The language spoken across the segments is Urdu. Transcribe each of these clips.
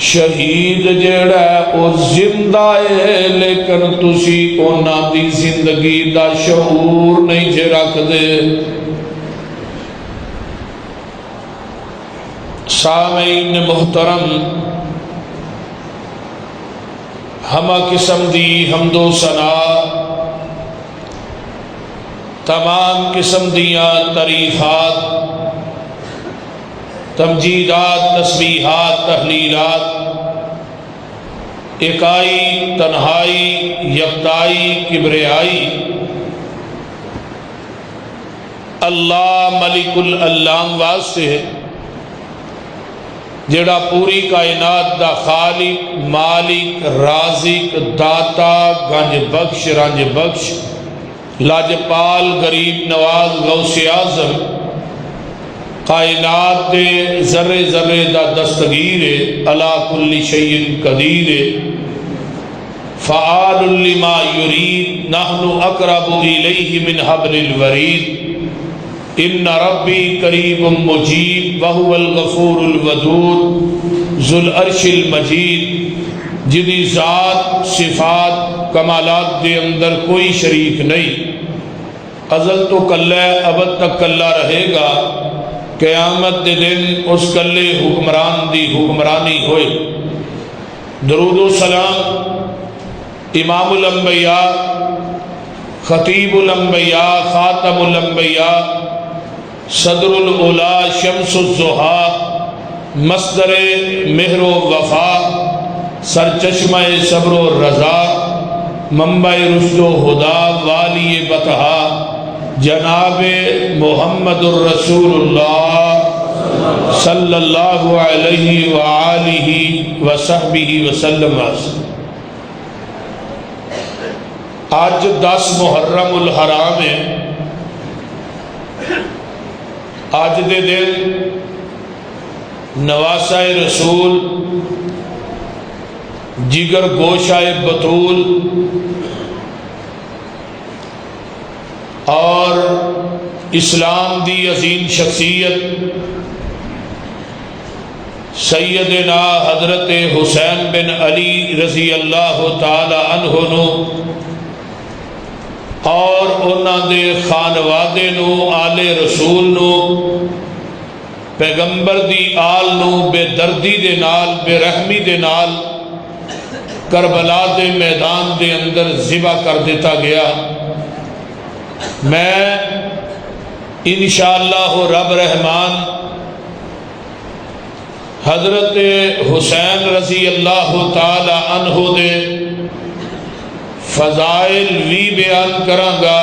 شہید جیڑا ہے او زندہ ہے لیکن تسی اونا دی زندگی دا شعور نہیں جے رکھ دے۔ سامعین محترم، ہمہ قسم دی حمد و ثنا تمام قسم دیاں تعریفات، تمجیدات، تسبیحات، تحلیلات اکائی، تنہائی، یکتائی، کبریائی اللہ ملک العلام واسطے ہے جڑا پوری کائنات دا خالق، مالک، رازق، داتا، گنج بخش، رنج بخش، لاجپال، غریب نواز، غوث اعظم، کائنات دے ذرے ذرے دا دستگیر ہے، علی کل شیء قدیر ہے، فعال لما یرید، نحن اقرب الیہ من حبل الورید، ان ربی قریب مجیب وہو الغفور الودود ذو العرش المجید، جدی ذات، صفات، کمالات دے اندر کوئی شریک نہیں، ازل تو کلہ ہے، ابد تک کلہ رہے گا، قیامت دے دن اس کلے حکمران دی حکمرانی ہوئے۔ درود و سلام امام الانبیاء، خطیب الانبیاء، خاتم الانبیاء، صدر الاولا، شمس الضحیٰ، مصدر مہر و وفا، سرچشمہ صبر و رضا، منبع رشد و ہدا، والی بطحا، جناب محمد الرسول اللہ صلی اللہ علیہ وآلہ وصحبہ وسلم۔ آج 10 محرم الحرام ہے۔ آج دے دن نواسہ رسول، جگر گوشہ بطول اور اسلام دی عظیم شخصیت سیدنا حضرت حسین بن علی رضی اللہ تعالی عنہ نو اور انہاں دے خانوادے نو، آل رسول نو، پیغمبر دی آل نو بے دردی دے نال، بے رحمی دے نال کربلا دے میدان دے اندر ذبح کر دیتا گیا۔ میں انشاءاللہ رب رحمان حضرت حسین رضی اللہ تعالی عنہ دے فضائل بھی بیان کراں گا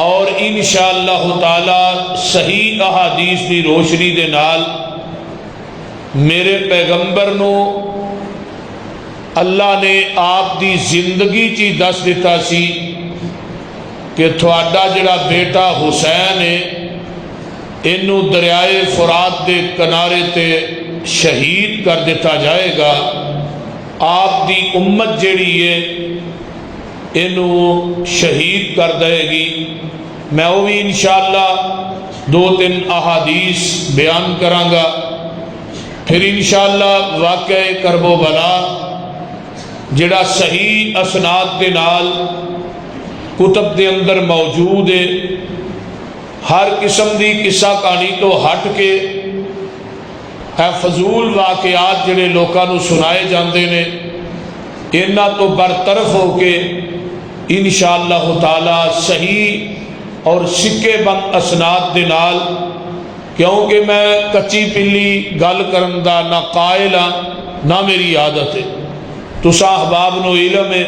اور انشاءاللہ تعالی صحیح احادیث دی روشنی دے نال میرے پیغمبر نو اللہ نے آپ دی زندگی چی دس دیتا سی کہ تھوڑا جڑا بیٹا حسین ہے انہوں دریائے فرات دے کنارے تے شہید کر دیتا جائے گا، آپ دی امت جڑی ہے انہوں شہید کر دے گی۔ میں وہ بھی انشاءاللہ 2-3 احادیث بیان کراں گا، پھر انشاءاللہ واقعہ کرب و بلا جڑا صحیح اسناد دے نال کتب دے اندر موجود ہے، ہر قسم دی قصہ کہانی تو ہٹ کے اے فضول واقعات جڑے لوکاں نو سنائے جاندے نے انہاں تو برطرف ہو کے انشاءاللہ تعالی صحیح اور سکے بند اسناد دے نال، کیونکہ میں کچی پلی گل کرن دا نہ قائل ہاں نہ میری عادت ہے، تساں احباب نو علم ہے،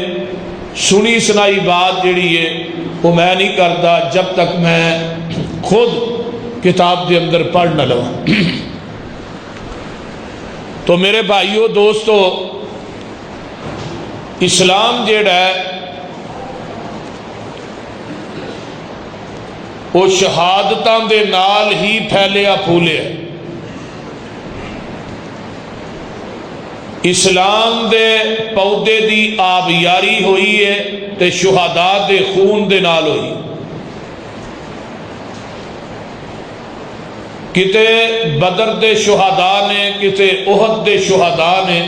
سنی سنائی بات جڑی ہے وہ میں نہیں کرتا جب تک میں خود کتاب دے اندر پڑھ نہ لوں۔ تو میرے بھائیو دوستو، اسلام جیڑا ہے وہ شہادتاں دے نال ہی پھیلیا پھولیا ہے۔ اسلام دے پودے دی آبیاری ہوئی ہے تے شہداء دے خون دے نال ہوئی۔ کتے بدر دے شہداء نے، کتے احد دے شہداء نے،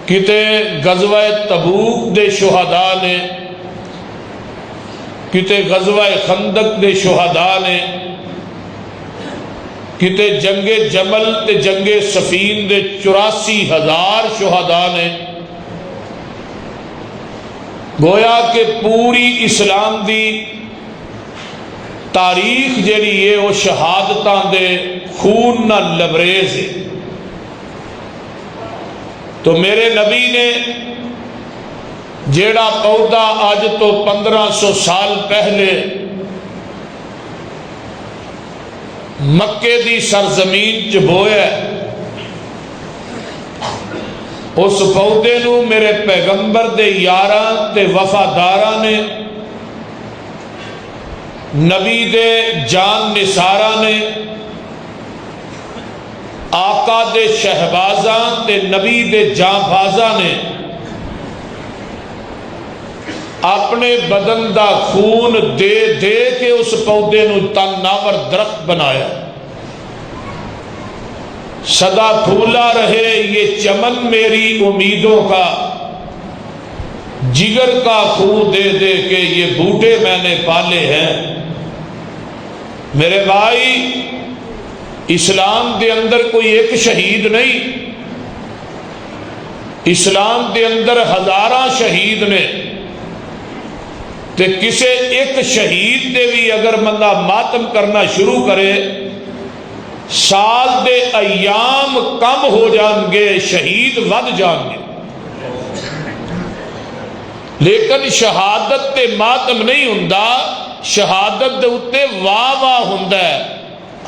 کتے غزوہ تبوک دے شہداء نے، کتے غزوہ خندق دے شہداء نے، کتے جنگ جمل تے جنگ صفین دے 84,000 شہداء نے۔ گویا کہ پوری اسلام دی تاریخ جیڑی ہے وہ شہادتاں دے خون نہ لبریز ہے۔ تو میرے نبی نے جیڑا پودا آج تو 1500 سال پہلے مکے دی سرزمین چ بویا، اس پودے نو میرے پیغمبر دے یاراں تے وفاداراں نے، نبی دے جان نثاراں نے، آقا دے شہبازاں تے نبی دے جاں بازاں نے اپنے بدن دا خون دے دے کے اس پودے نو تناور درخت بنایا۔ سدا پھولا رہے یہ چمن میری امیدوں کا، جگر کا خون دے دے کے یہ بوٹے میں نے پالے ہیں۔ میرے بھائی، اسلام دے اندر کوئی ایک شہید نہیں، اسلام دے اندر ہزاراں شہید نے، تے کسے ایک شہید دے بھی اگر بندہ ماتم کرنا شروع کرے، سال دے ایام کم ہو جان گے، شہید ود جان گے، لیکن شہادت تے ماتم نہیں ہوندا، شہادت دے اتے واہ واہ ہوندا ہے،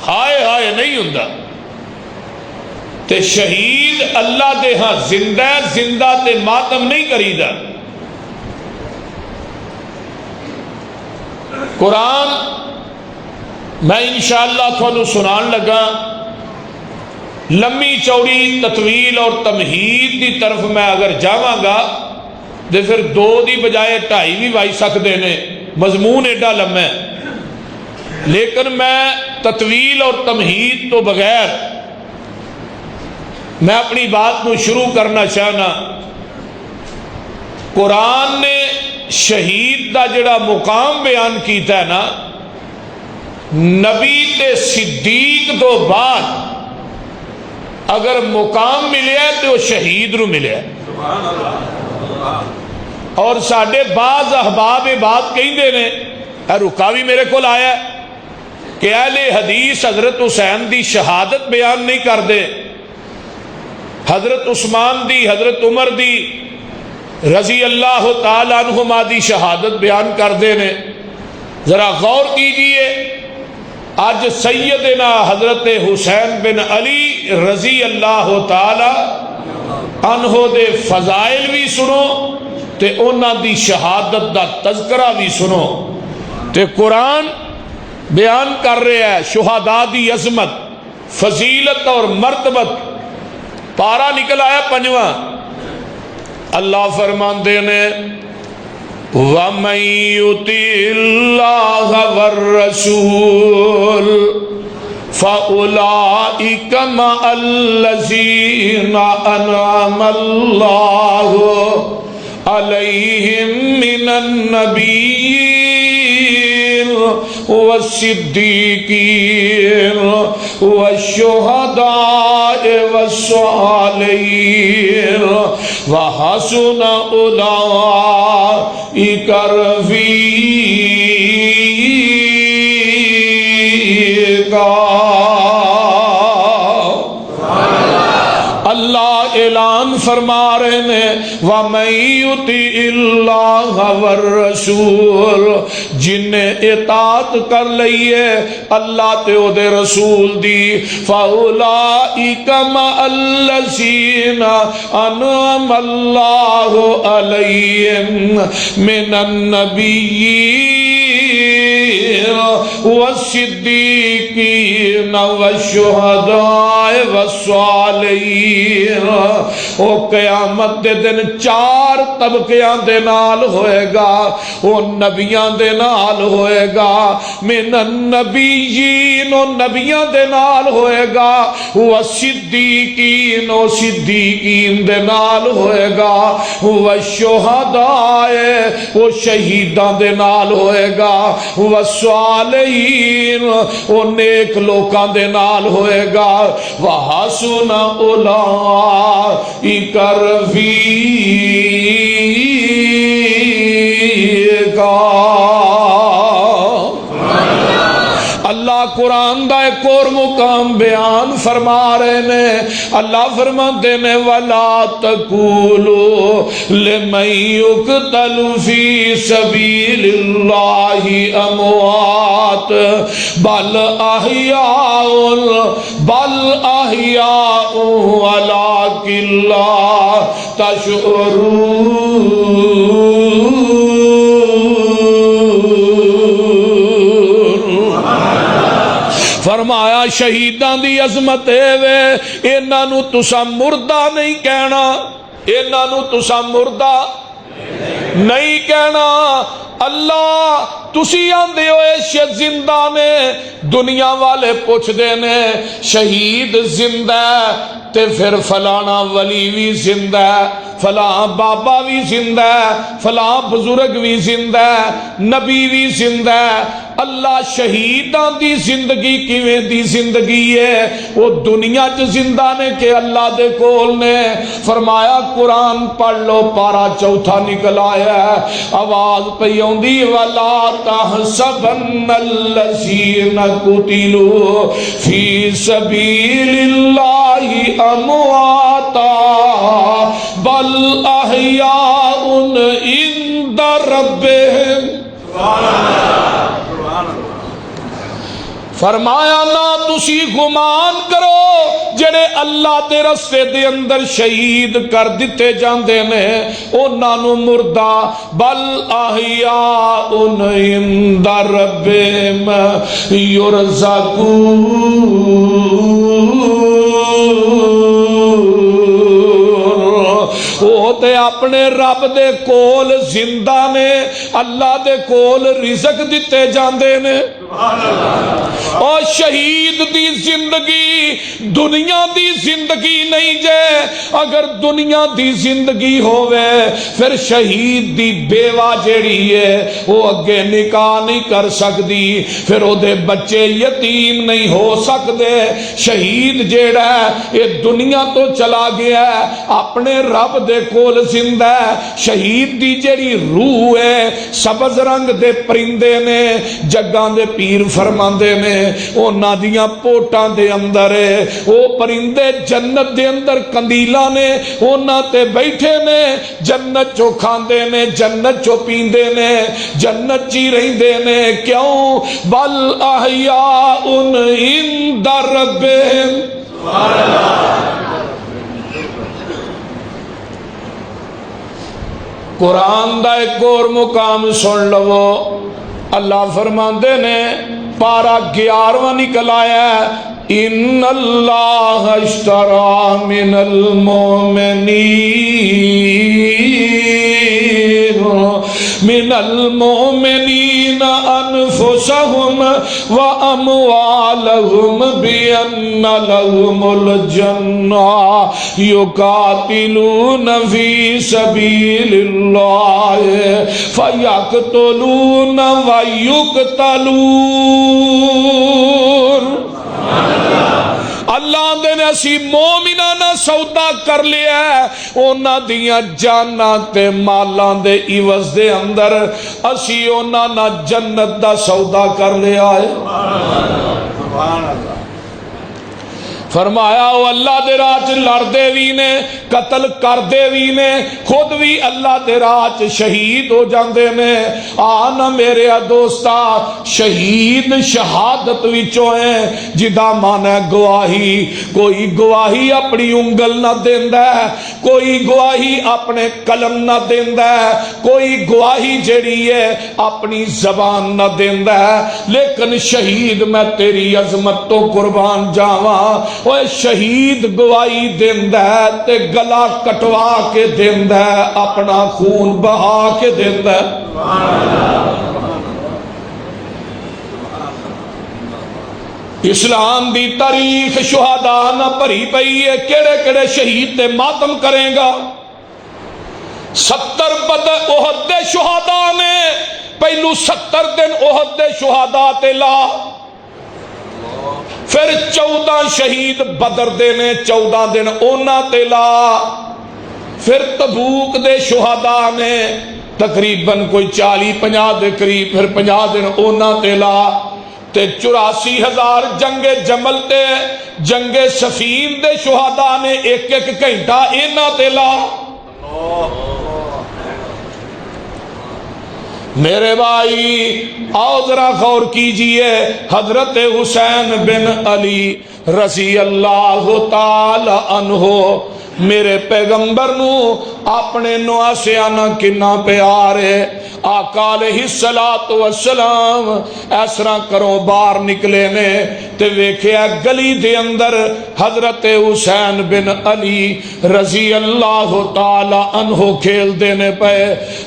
ہائے ہائے نہیں ہوندا۔ تے شہید اللہ دے ہاں زندہ ہے، زندہ تے ماتم نہیں کریدا۔ قرآن میں انشاءاللہ تھانوں سنان لگا، لمبی چوڑی تطویل اور تمہید دی طرف میں اگر جاواں گا تو پھر 2 دی بجائے 2.5 بھی وائی سکتے نے، مضمون ایڈا لمبا ہے، لیکن میں تطویل اور تمہید تو بغیر میں اپنی بات کو شروع کرنا چاہنا۔ قرآن نے شہید دا جڑا مقام بیان کیتا ہے نا، نبی تے صدیق تو بعد اگر مقام ملے تو شہید نو ملے۔ اور ساڈے بعض احباب بات کہندے نے، رکاوی میرے کو آیا کہ اہل حدیث حضرت حسین دی شہادت بیان نہیں کردے، حضرت عثمان دی، حضرت عمر دی رضی اللہ تعالیٰ عنہما دی شہادت بیان کردے نے۔ ذرا غور کیجئے، آج سیدنا حضرت حسین بن علی رضی اللہ تعالیٰ عنہ دے فضائل بھی سنو تے انہاں دی شہادت دا تذکرہ بھی سنو۔ تے قرآن بیان کر رہے ہے شہداء دی عظمت، فضیلت اور مرتبت۔ پارا نکل آیا 5واں، اللہ فرماندے نے وَمَن يُطِعِ اللَّهَ وَالرَّسُولَ فَأُولَئِكَ مَعَ الَّذِينَ أَنْعَمَ اللَّهُ عَلَيْهِم مِّنَ النَّبِيِّينَ والصدیقین والشہداء والصالحین وحسن اولئک رفیقا۔ اللہ اعلان فرما رہے ہیں وَمَن يُطِعِ اللَّهَ وَالرَّسُولَ، جن نے اطاعت کر لئیے اللہ تے او دے رسول دی، فَأُولَئِكَ مَعَ الَّذِينَ أَنْعَمَ اللَّهُ عَلَيْهِم مِّنَ النَّبِيِّينَ والصدیقین والشہداء والصالحین والصالحین، او قیامت دے دن 4 طبقیاں دے نال ہوئے گا، او نبیاں دے نال ہوئے گا، من النبیین، او نبیاں دے نال ہوئے گا، والصدیقین، او صدیقین دے نال ہوئے گا، والشہداء، او شہیداں دے نال ہوئے گا، والصالحین، او نیک لوکاں دے نال ہوئے گا، وحسن اولئک رفیقا۔ اللہ قرآن دا ایک اور مقام بیان فرما رہے نے، اللہ فرماتے نے وَلَا تَقُولُوا لِمَن يُقْتَلُ فِي سَبِيلِ اللَّهِ أَمْوَاتٌ بَلْ أَحْيَاءٌ وَلَٰكِن لَّا تَشْعُرُونَ۔ فرمایا شہیداں دی عظمت وے، انہاں نو تساں مردہ نہیں کہنا، انہاں نو تساں مردہ نہیں کہنا۔ اللہ تسی آندے ہوئے زندہ نے، دنیا والے پوچھ دے نے شہید زندہ ہے تے پھر فلانا ولی بھی زندہ ہے، فلاں بابا بھی زندہ ہے، فلاں بزرگ بھی زندہ ہے، نبی بھی زندہ ہے۔ اللہ شہیداں دی زندگی کیویں دی زندگی ہے، وہ دنیا چ زندہ نے کہ اللہ دے کول نے؟ فرمایا قرآن پڑھ لو، پارا 4 نکل آیا ہے، آواز پئی آندی وَلَا تَحْسَبَنَّ الَّذِينَ قُتِلُوا فِي سَبِيلِ اللَّهِ أَمْوَاتًا بَلْ أَحْيَاءٌ عِندَ رَبِّهِمْ۔ فرمایا نہ تسی گمان کرو جڑے اللہ دے رستے دے اندر شہید کر دیتے جاندے نے انہاں نو مردہ، بل احیاء عند ربہم یرزقون، وہ تے اپنے رب دے کول زندہ نے، اللہ دے کول رزق دیتے جاندے نے۔ اور شہید دی زندگی دنیا دی زندگی نہیں جے، اگر دنیا دی زندگی ہوئے پھر شہید دی بیوہ جیڑی ہے وہ اگے نکاح نہیں کر سکتی، پھر او دے بچے یتیم نہیں ہو سکتے۔ شہید جیڑا ہے یہ دنیا تو چلا گیا ہے، اپنے رب دے کول زندہ ہے۔ شہید دی جیڑی روح ہے سبز رنگ دے پرندے نے، جگاں دے پیر فرماندے نے اونا دیاں پوٹاں دے اندر ہے، وہ پرندے جنت دے اندر کندیلاں نے اونا تے بیٹھے نے، جنت چو کھاندے نے، جنت چو پیندے نے، جنت چی رہندے نے۔ کیوں؟ بل احیاء عند ربہم۔ قرآن دا ایک اور مقام سن لو، اللہ فرماندے نے پارا 11واں نکل آیا ہے، ان اللہ اشترى من المؤمنین انفسهم واموالهم بان لهم الجنہ یقاتلون فی سبیل اللہ فیقتلون ویقتلون۔ اللہ دے نے اسی مومنانہ سودا کر لیا ہے، اونا دیاں جاناں تے مالاں دے عوض دے اندر اسی اونا نہ جنت دا سودا کر لیا ہے۔ فرمایا وہ اللہ دے راہ چ لڑدے بھی نے قتل کردے بھی نے خود بھی اللہ دے راہ شہید ہو جاندے نے آنا میرے دوستا شہید شہادت وچوں ہیں جدا مانا گواہی کوئی گواہی اپنی انگل نہ دیندا ہے کوئی گواہی اپنے قلم نہ دیندا ہے کوئی گواہی جڑی ہے اپنی زبان نہ دیندا ہے لیکن شہید میں تیری عظمت تو قربان جاواں اوے شہید گواہی دیندا ہے تے گلا کٹوا کے دیندا ہے اپنا خون بہا کے دیندا ہے اسلام دی تاریخ شہداء نہ بھری پئی ہے کیڑے کیڑے شہید تے ماتم کرے گا 70 بدر احد دے شہداء نے پہلو 70 دن احد دے شہداء تے لا پھر 14 شہید بدر دے نے 14 دن اونا تے لا پھر تبوک دے شہداء نے تقریباً کوئی 40-50 دے قریب پھر 50 دن اونا تے لا تے 84,000 جنگ جمل تے جنگ سفین دے شہداء نے 1-1 گھنٹہ اینا تے لا میرے بھائی آؤ ذرا غور کیجئے حضرت حسین بن علی رضی اللہ تعالی عنہ میرے پیغمبر نو اپنے نواسیانا کنا پیارے آقا علیہ السلام ایسرا کرو باہر نکلے نے تے ویکھیا گلی دے اندر حضرت حسین بن علی رضی اللہ تعالی عنہ کھیل دینے پہ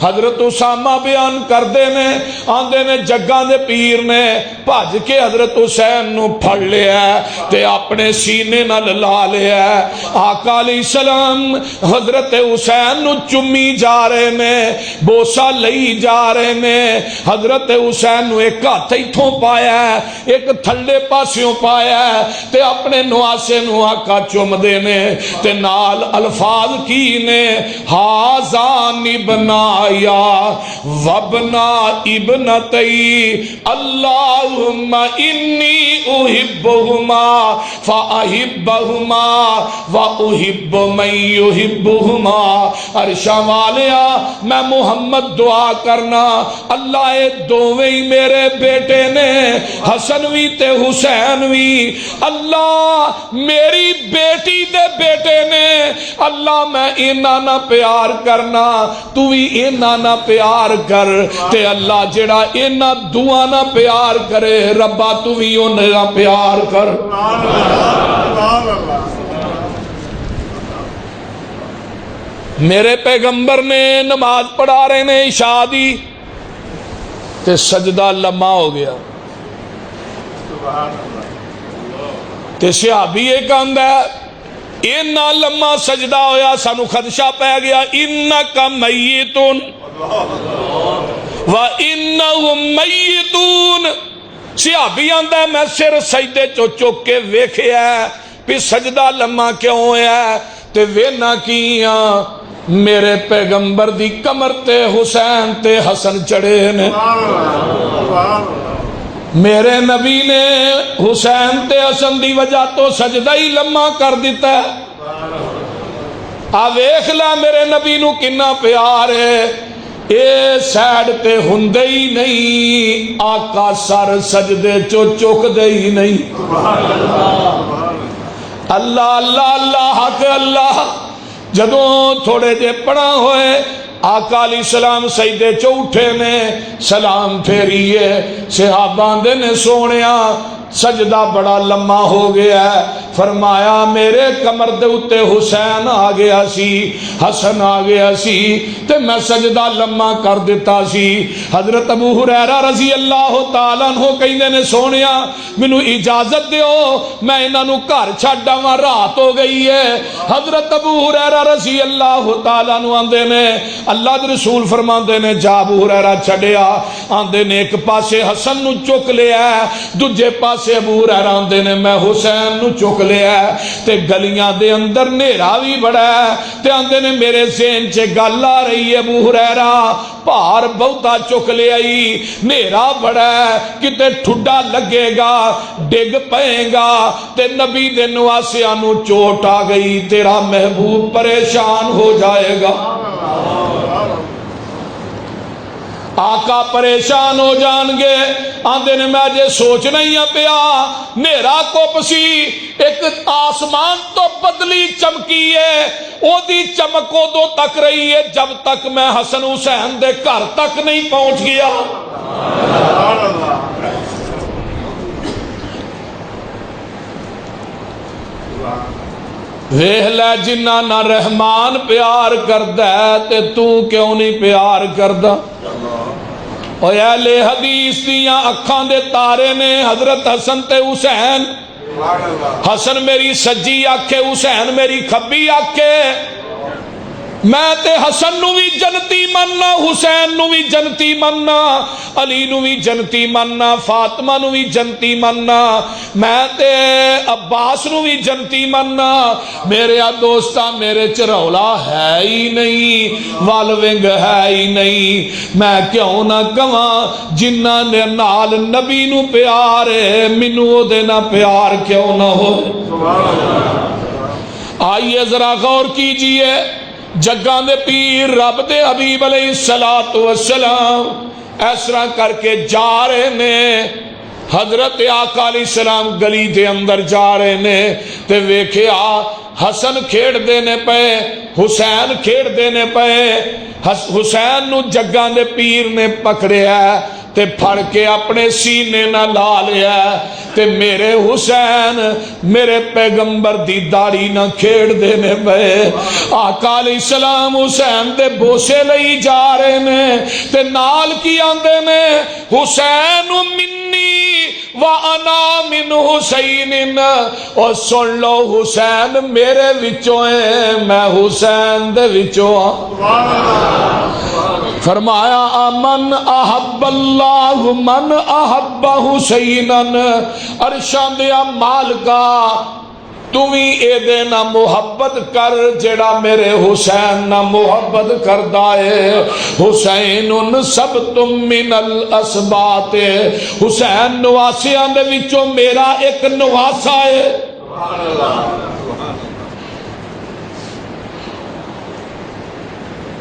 حضرت اسامہ بیان کر دینے آندے نے جگہ دے پیر نے بھج کے حضرت حسین نو پھڑ لیا تے اپنے سینے نال لا لیا آقا علیہ السلام حضرت حسین نو چمی جا رہے نے بوسا لئی جا رہے نے حضرت حسین نو ایک ہاتھ ایتھوں پایا ہے ایک تھلے پاسیوں پایا ہے تے اپنے نواسے نو آقا چم دینے تے نال الفاظ کی نے حازان ابنایا وابنا ابنتی اللہم انی احبہما فاحبہما واحب من یحبہما عرشہ والیا میں محمد دعا کرنا اللہ اے دوویں ہی میرے بیٹے نے حسن وی تے حسین وی اللہ میری بیٹی دے بیٹے نے اللہ میں اینا نہ پیار کرنا تو بھی اینا نہ پیار کر تے اللہ جڑا اینا دعا نہ پیار کرے ربا تو بھی انہا پیار کر میرے پیغمبر نے نماز پڑھا رہے نے عشاء دی تے سجدہ لمحہ ہو گیا تے صحابی ایک آندہ ہے اینا لمحہ سجدہ ہویا سانو خدشہ پہ گیا انکا میتون و انہم میتون صحابی آندہ ہے میں سر سجدے چوک کے ویکھے ہے پھر سجدہ لمحہ کیوں ہے تے وینا کیاں میرے پیغمبر دی کمر تے حسین تے حسن چڑھے نے میرے نبی نے حسین تے حسن دی وجہ تو سجدہ ہی لمحہ کر دیتا ہے ویکھ لا میرے نبی نو کنا پیار ہے اے سیڈ تے ہندے ہی نہیں آقا سر سجدے چوک دے ہی نہیں اللہ اللہ اللہ حق اللہ جدوں تھوڑے دے پڑھا ہوئے آقا علیہ السلام سجدے چو اٹھے نے سلام پھیریے صحابہ دے نے سونیا سجدہ بڑا لمحہ ہو گیا ہے فرمایا میرے کمر دے اتے حسین آ گیا سی حسن آ گیا سی تے میں سجدہ لمحہ کر دیتا سی حضرت ابو ہریرہ رضی اللہ تعالیٰ عنہ کہندے نے سونیا مینوں اجازت دیو میں انہاں نو گھر چھڈاں واں رات ہو گئی ہے حضرت ابو ہریرہ رضی اللہ تعالیٰ عنہ آندے نے اللہ دے رسول فرماندے نے جا ابو ہریرہ چھڈیا آندے نے ایک پاسے حسن نو چک لیا دوجے پاسے پاسے ابو ہریرہ آندے نے میں حسین نو چک لیا تے گلیاں دے اندر نیرا بھی بڑا ہے تے آندے نے میرے ذہن چ گل آ رہی ہے ابو ہریرہ بھار بہتا چک لیا نیرا بڑا ہے کتے ٹھڈا لگے گا ڈگ پئے گا تے نبی دے نواسیاں نو چوٹ آ گئی تیرا محبوب پریشان ہو جائے گا آقا پریشان ہو جان گے آندے نے میں جے سوچ نہیں پیا نیرا کپ سی ایک آسمان تو بدلی چمکی ہے او دی چمک ادو تک رہی ہے جب تک میں حسن حسین دے گھر تک نہیں پہنچ گیا ویکھ لے جنہ نہ رحمان پیار کردا ہے تے تو کیوں نہیں پیار کردا اور اہل حدیث دیاں اکھاں دے تارے نے حضرت حسن تے حسین حسن میری سجی آکھے حسین میری کھبی آکھے میں تے حسن نو بھی جنتی مننا حسین نو بھی جنتی مننا علی نو بھی جنتی مننا فاطمہ نو بھی جنتی مننا میں تے عباس نو بھی جنتی مننا میرے دوستا میرے چرولا ہے ہی نہیں والونگ ہے ہی نہیں میں کیوں نہ کہاں جنہ نے نال نبی نو پیار ہے منو دے نہ پیار کیوں نہ ہو آئیے ذرا غور کیجئے جگاں دے پیر رب دے حبیب علیہ السلام اس طرح کر کے جا رہے نے حضرت آقا علیہ السلام گلی دے اندر جا رہے نے تے ویکھیا حسن کھیڑ دینے پے حسین کھیڑ دینے پے حسین نو جگاں دے پیر نے پکڑیا تے پھڑ کے اپنے سینے نہ لا لیا تے میرے حسین میرے پیغمبر دی داڑھی نہ کھیڑ دینے پے آقا علیہ السلام حسین دے بوسے لئی جا رہے نے تے نال کی آندے نے حسین منی وَأَنَا مِنْ حُسَيْنٍ اور سن لو حسین میرے وچوں ہیں میں حسین دے وچوں فرمایا آمن احب اللہ من احب حسینن عرشان دیا مالکا تمہیں اے دینا محبت کر جڑا میرے حسین نہ محبت کر دائے حسین سب تم من الاسبات حسین نواسیاں دے وچوں میرا ایک نواسا ہے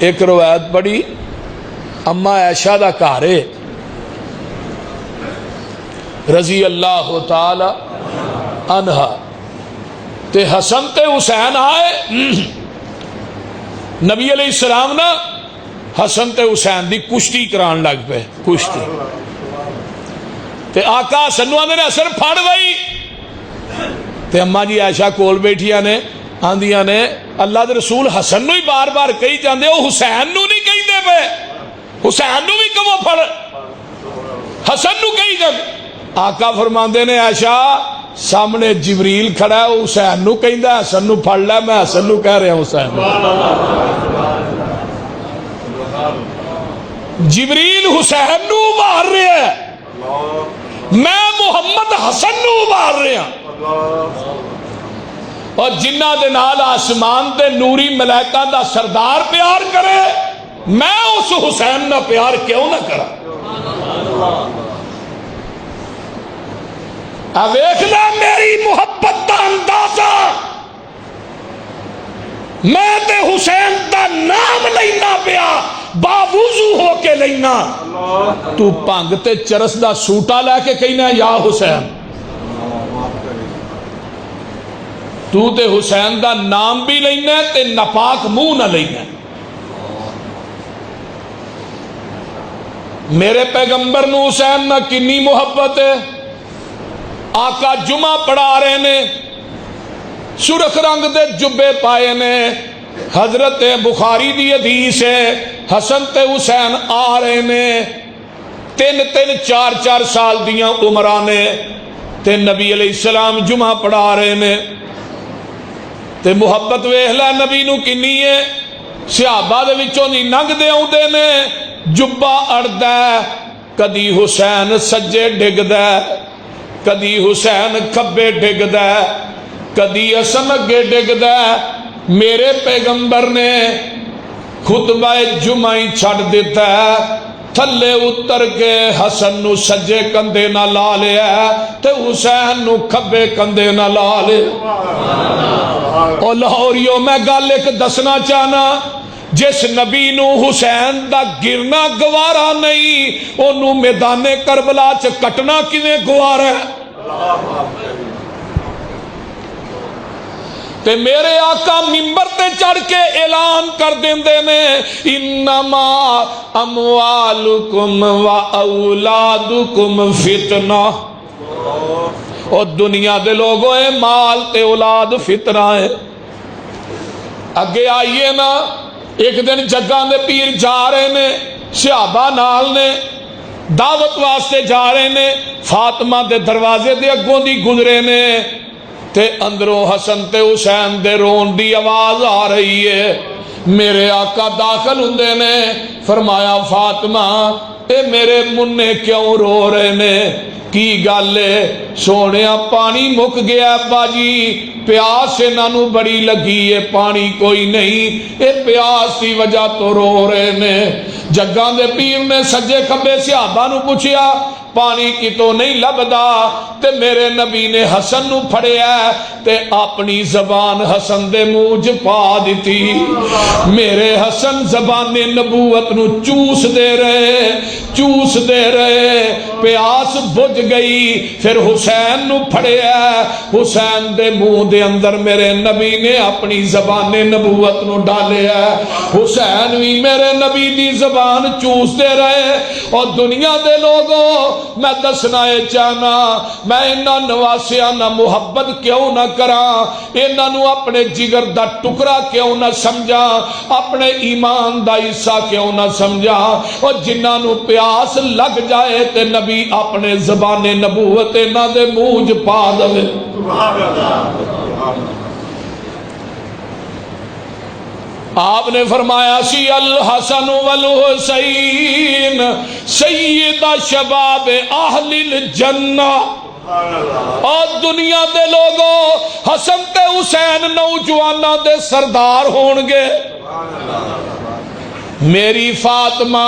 ایک روایت پڑھی اما عائشہ دا کارے رضی اللہ تعالی عنہ تے حسن تے حسین آئے نبی علیہ السلام نا حسن تے حسین دی کشتی کران لگ پہ کشتی تے آقا حسن نو آندے نے حسن پھڑ گئی تے اماں جی عائشہ کول بیٹھیاں نے آندیاں نے اللہ دے رسول حسن نو ہی بار بار کہی جاندے او حسین نو نہیں کہی دے پہ حسین نو بھی کمو پھڑ حسن نو کہی جاندے آقا فرماندے نے عائشہ سامنے جبریل کھڑا ہے وہ حسین نو کہندا ہے حسن نو پھڑ لے میں حسن نو کہہ رہا ہوں حسین جبریل حسین نو مار رہا ہے میں محمد حسن نو مار رہا اور جنہ دے نال آسمان تے نوری ملائکہ دا سردار پیار کرے میں اس حسین نہ پیار کیوں نہ کرا ویکھنا میری محبت دا اندازہ میں تے حسین دا نام لینا پیا باوضو ہو کے لینا تو پانگ تے چرس دا سوٹا لے کے کہنا یا حسین تو تے حسین دا نام بھی لینا تے نپاک منہ نہ لینا میرے پیغمبر نو حسین نہ کنی محبت ہے آقا جمعہ پڑھا رہے نے سرخ رنگ دے جبے پائے نے حضرت بخاری دی حدیث ہے حسن تے حسین آ رہے نے تین چار سال دیاں عمرانے تے نبی علیہ السلام جمعہ پڑھا رہے نے تے محبت ویخلا نبی نو کنی ہے صحابہ دے وچوں نہیں ننگ دے آؤندے نے جبہ اڑدا کدی حسین سجے ڈگ دا کدی حسین کھبے ڈگدا ہے کدی حسن اگے ڈگدا ہے. میرے پیغمبر نے خطبہ جمعہ ہی چھڑ دیتا ہے, تھلے اتر کے حسن نو سجے کندھے نہ لا لیا تے حسین نو کھبے کندھے نہ لا لیا. او لاہوریو میں گل ایک دسنا چاہنا, جس نبی نو حسین دا گرنا گوارا نہیں اونوں میدان کربلا چ کٹنا کیویں گوارا ہے؟ تے میرے آقا منبر تے چڑھ کے اعلان کر دیندے نے انما اموالکم و اولادکم فتنہ. اور دنیا دے لوگوں اے مال تے اولاد فتنہ ہے. اگے آئیے نا, ایک دن جگاں دے پیر جا رہے نے, صحابہ نال نے, دعوت واسطے جا رہے نے, فاطمہ دے دروازے دے اگوں دی گزرے نے تے اندروں حسن تے حسین دے رون دی آواز آ رہی ہے. میرے آقا داخل ہوندے نے, فرمایا فاطمہ اے میرے مننے کیوں رو رہے نے, کی گل ہے؟ سونیا پانی مک گیا باجی, پیاس انہوں بڑی لگی ہے, پانی کوئی نہیں, اے پیاس کی وجہ تو رو رہے نے. جگاں دے پیر نے سجے کھبے صحابہ نو پوچھیا پانی کی تو نہیں لبدا, تے میرے نبی نے حسن نو پھڑیا تے اپنی زبان حسن دے منہ پا دیتی. میرے حسن زبان نبوت نو چوس دے رہے, پیاس بجھ گئی. پھر حسین نو پھڑیا, حسین دے منہ دے اندر میرے نبی نے اپنی زبان نبوت نو ڈالیا. حسین بھی میرے نبی دی زبان چوس دے رہے. اور دنیا دے لوگوں میں دسنا چاہنا, میں انہاں نواسیاں نہ محبت کیوں نہ کراں, انہاں نو اپنے جگر دا ٹکڑا کیوں نہ سمجھا, اپنے ایمان دا حصہ کیوں نہ سمجھا. اور جنہاں نو پیاس لگ جائے تے نبی اپنے زبان نبوت انہاں دے منہ چ پا دے. آپ نے فرمایا سی الحسن والحسین سید شباب اہل الجنہ. اور دنیا دے لوگوں حسن تے حسین نوجوانہ دے سردار ہونگے. میری فاطمہ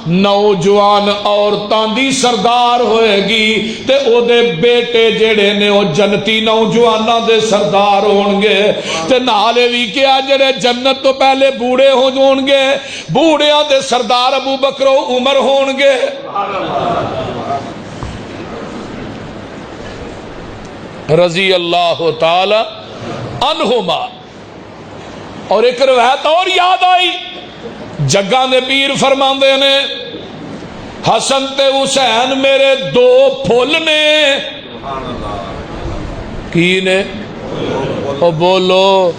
نوجوان عورتاں دی سردار ہوئے گی تے او دے بیٹے جڑے نے او جنتی نوجواناں دے سردار ہونگے. تے نالے بھی کیا جڑے جنت تو پہلے بوڑھے ہونگے, بوڑھیاں دے سردار ابو بکر و عمر ہونگے. رضی اللہ تعالی عنہما. اور ایک روایت اور یاد آئی, جگاں دے پیر فرماندے نے حسن تے حسین میرے دو پھول نے. کی نے؟ او بولو.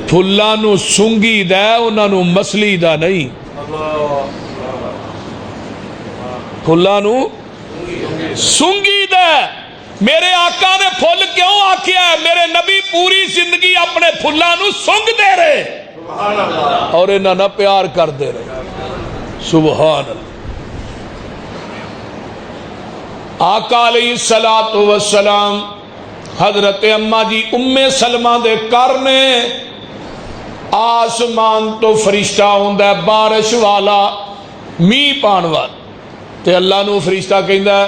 پھلاں نو سنگی دے, انہاں نو مسلی دا نہیں. پھلاں نو سنگی دے. میرے آقا نے پھول کیوں آکھیا ہے؟ میرے نبی پوری زندگی اپنے پھلاں نو سنگ دے رہے اور انہاں نہ پیار کر دے رہے. سبحان اللہ. آقا علیہ السلام حضرت اماں جی ام سلمہ دے کرنے آسمان تو فرشتہ ہوندا ہے بارش والا, میہ پان والا. تے اللہ نو فرشتہ کہندا ہے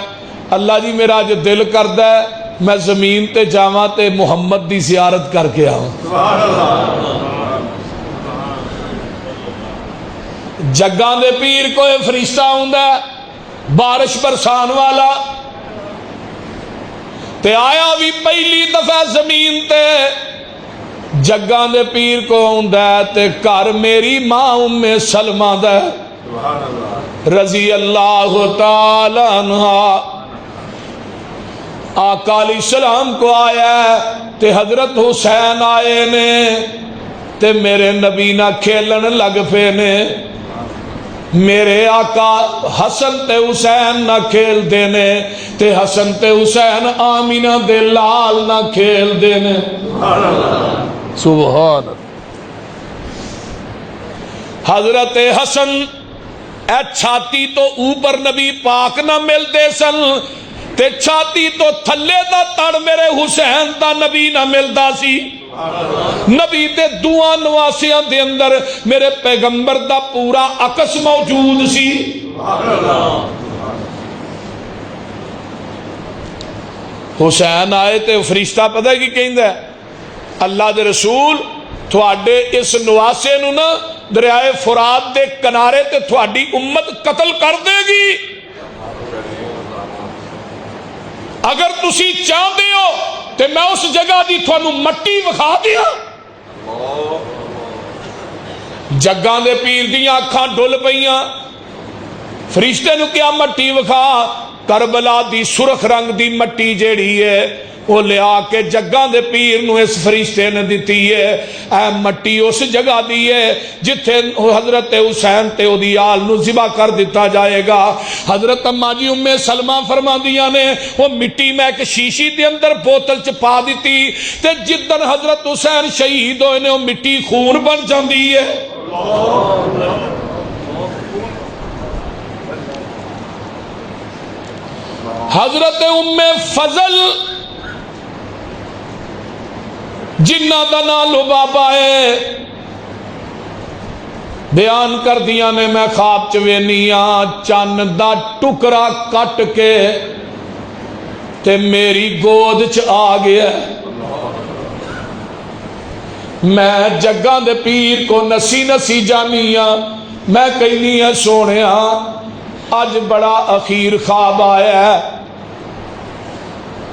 اللہ جی میرا جو دل کردا ہے میں زمین تے جاواں تے محمد دی زیارت کر کے آواں. سبحان اللہ. جگاں دے پیر کوئی فرشتہ ہوندا ہے بارش برسان والا, تے آیا بھی پہلی دفعہ زمین تے. جگاں دے پیر کو ہوندا ہے تے گھر میری ماں ام سلمہ دا رضی اللہ تعالی عنہا. آقا علیہ السلام کو آیا ہے تے حضرت حسین آئے نے تے میرے نبی نہ کھیلن لگ پے نے. میرے آقا حسن تے حسین نہ کھیل دینے تے حسن تے حسین آمینہ دے لال نہ کھیل دینے. سبحان. حضرت حسن اے چھاتی تو اوپر نبی پاک نہ ملتے سن, تے چھاتی تو تھلے دا تڑ میرے حسین دا نبی نہ ملدا سی۔ نبی دے دعا نواسیاں دے اندر میرے پیغمبر دا پورا عکس موجود سی۔ حسین آئے تے فرشتہ پتہ ہے کی کہندا ہے؟ اللہ دے رسول تھوڑے اس نواسے نو نا دریائے فرات دے کنارے تے تھوڑی امت قتل کر دے گی، اگر تسی چاہتے ہو تے میں اس جگہ دی تھوانو مٹی وکھا دیا۔ جگاں دے پیر دیاں اکھاں ڈول پئیاں، فرشتے نو کیا مٹی وکھا؟ کربلا دی سرخ رنگ دی مٹی جیڑی ہے وہ لیا کے جگاں دے پیر نو اس فرشتے نے دیتی ہے۔ اے مٹی اس جگہ دی ہے جتھے حضرت حسین تے او دی آل نو ذبح کر دیتا جائے گا۔ حضرت اماں جی ام سلمہ فرما دیا نے وہ مٹی میں ایک شیشی دے اندر بوتل چ پا دیتی تے جدن حضرت حسین شہید ہوئے نے وہ مٹی خون بن جاندی ہے۔ حضرت ام فضل جنہ دا نام لبابا ہے بیان کر دیا نے میں خواب چوینیاں چند دا ٹکرا کٹ کے تے میری گود چ آ گیا۔ میں جگاں دے پیر کو نسی نسی جانیاں، میں کہنی ہے سونیا آج بڑا اخیر خواب آیا ہے۔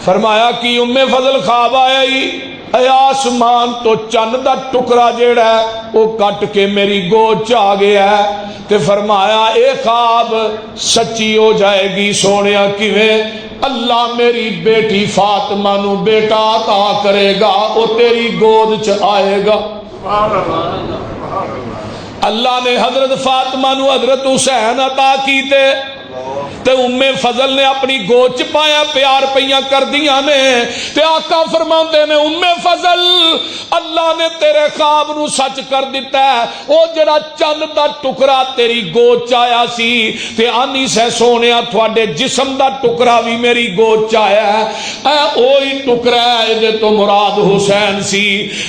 فرمایا کہ ام فضل خواب آیا ہی اے آسمان تو چند دا ٹکرا جیڑا ہے وہ کٹ کے میری گود چ آ گیا ہے۔ تے فرمایا اے خواب سچی ہو جائے گی سونیا کیویں؟ اللہ میری بیٹی فاطمہ نو بیٹا عطا کرے گا، وہ تیری گود چ آئے گا۔ اللہ نے حضرت فاطمہ نو حضرت حسین عطا کیتے تے ام فضل نے اپنی گود چ پایا پیار پیاں کر دیاں نے تے آقا فرماندے نے ام فضل اللہ نے تیرے خواب نو سچ کر دیتا ہے، او جڑا چند دا ٹکرا تیری گود چ آیا سی تے آنی سے سونیا تھوڑے جسم دا ٹکرا بھی میری گود چ آیا ہے، اے اوہی ٹکرا ہے دے تو مراد حسین سی۔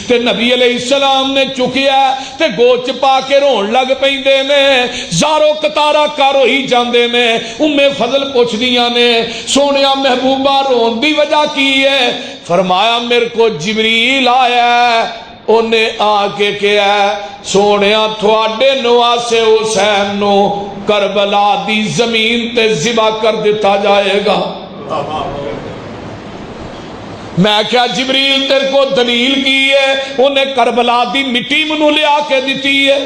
تے نبی علیہ السلام نے چکیا تے گود چ پا کے رون لگ پیندے نے، زارو کتارا کر ہوئی جاندے نے۔ ام فضل پوچھ دیاں نے سونیا محبوبہ رون دی وجہ کی ہے؟ فرمایا میرے کو جبریل آیا ہے، انہیں آ کے کیا ہے سونیا تھوڑے نواسے حسین نو کربلا دی زمین تے ذبح کر دیتا جائے گا۔ میں کیا جبریل تیرے کو دلیل کی ہے؟ انہیں کربلا دی مٹی منو لیا کے دیتی ہے۔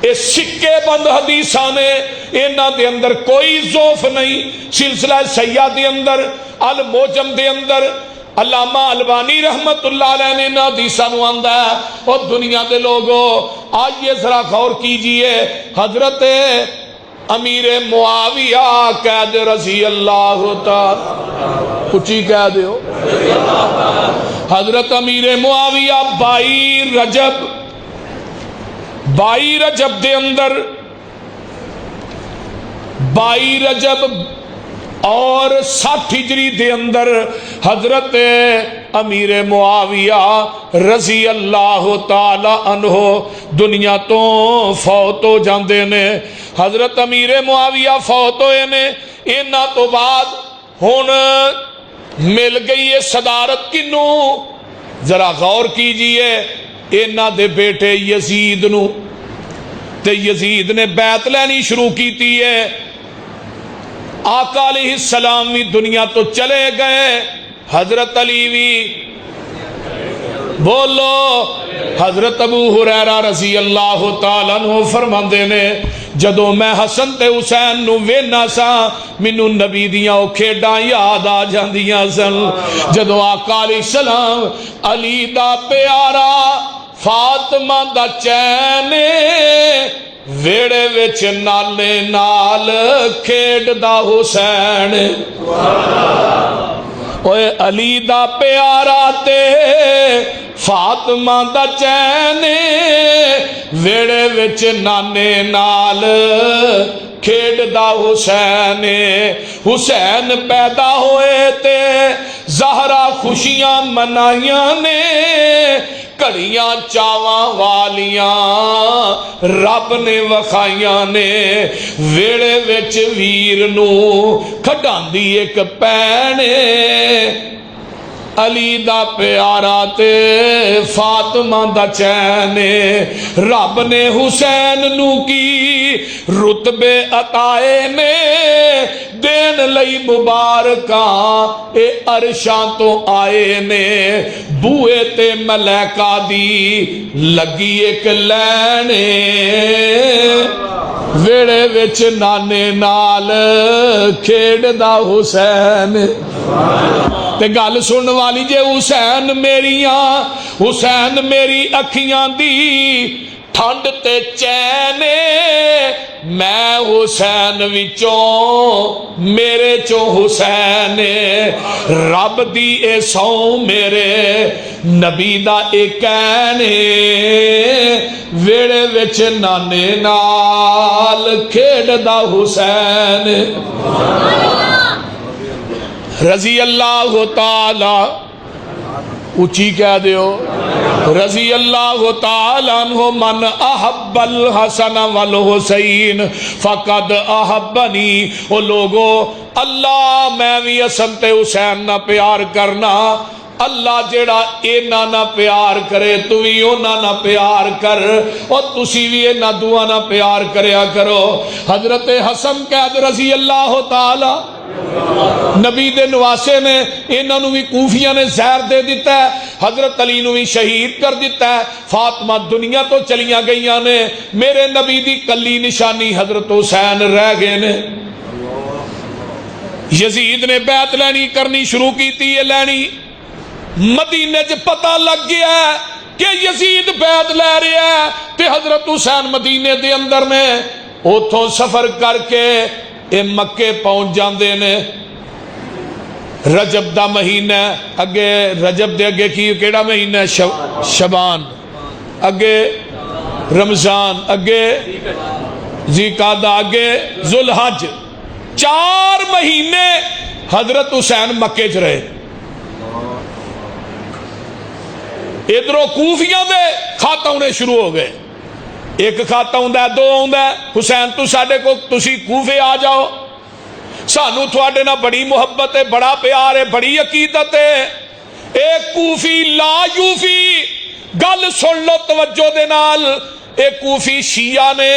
اس سکے بند حدیثاں نے انہاں دے اندر کوئی ضعف نہیں۔ سلسلہ سیاح دے اندر الموجم دے اندر علامہ البانی رحمت اللہ علیہ نے انہاں حدیثاں نو آندا ہے۔ اور دنیا دے لوگوں آئیے ذرا غور کیجئے، حضرت امیر معاویہ قید رضی اللہ تعالی کچھی کہہ دیو، حضرت امیر معاویہ 22 رجب دے اندر 22 رجب اور 60 ہجری دے اندر حضرت امیر معاویہ رضی اللہ تعالی عنہ دنیا تو فوت ہو جاندے نے۔ حضرت امیر معاویہ فوت ہوئے نے، انہاں تو بعد ہن مل گئی ہے صدارت کنو؟ ذرا غور کیجئے، انہاں دے بیٹے یزید نو، تے یزید نے بیعت لینی شروع کیتی ہے۔ آقا علیہ السلام بھی دنیا تو چلے گئے، حضرت علی بھی بولو، حضرت ابو ہریرہ رضی اللہ تعالیٰ عنہ فرماندے نے جدو میں حسن تے حسین نو وینا سا مینوں نبی دیاں او کھیڈاں یاد آ جاندیاں سن۔ جدو آقا علیہ السلام علی دا پیارا فاطمہ دا چین ویڑے وچ نالے نال کھیڈ دا حسین، اوے علی دا پیارا تے فاطمہ دا چین ویڑے وچ نانے نال کھیڈ دا حسین حسین پیدا ہوئے تے زہرا خوشیاں منائیاں نے کڑیاں چاواں والیاں رب نے وکھائیاں نے ویڑے وچ ویر نو کھڈاندی ایک بھین علی دا پیارا تے فاطمہ دا چین رب نے حسین نو کی رتبے عطائے نے دین لئی مبارکاں اے عرشاں تو آئے نے بوئے تے ملائکہ دی لگی ایک لین ویڑے وچ نانے نال کھیڈ دا حسین تے گل سن والی جے حسین میریاں حسین میری اکھیاں دی ٹھنڈ تے چین میں حسین وچوں میرے چوں حسین رب دی اے سو میرے نبی دا اے کہن ویڑے وچ نانے نال کھیڈ دا حسین رضی اللہ تعالی اچھی کہہ دیو رضی اللہ تعالی عنہ من احب الحسن والحسین فقد احبنی او لوگو اللہ میں بھی حسن تے حسین نہ پیار کرنا اللہ جیڑا اینا نہ پیار کرے تو بھی اونا نہ پیار کر اور تسی بھی اینا دعا نہ پیار کریا کرو حضرت حسن قید رضی اللہ تعالی نبی دے نواسے نے انہوں نے بھی کوفیہ نے زہر دے دیتا ہے حضرت علی نے بھی شہید کر دیتا ہے فاطمہ دنیا تو چلیاں گئیاں نے میرے نبی دی کلی نشانی حضرت حسین رہ گئے نے یزید نے بیعت لینی کرنی شروع کی تھی یہ لینی مدینے جو پتہ لگ گیا ہے کہ یزید بیعت لے رہا ہے تے حضرت حسین مدینے دے اندر نے اتھوں سفر کر کے اے مکے پہنچ جاندے نے رجب دا مہینہ اگے رجب دے اگے کی کیڑا مہینہ شبان اگے رمضان اگے ذوالقعدہ اگے ذوالحج 4 مہینے حضرت حسین مکے چ رہے ادھروں کوفیاں دے خط آنے شروع ہو گئے ایک خط آندا 2 آندا حسین تو ساڈے کو تسی کوفے آ جاؤ سانو تھوڑے نہ بڑی محبت ہے بڑا پیار ہے بڑی عقیدت ہے ایک کوفی لا یوفی گل سن لو توجہ دے نال ایک کوفی شیعہ نے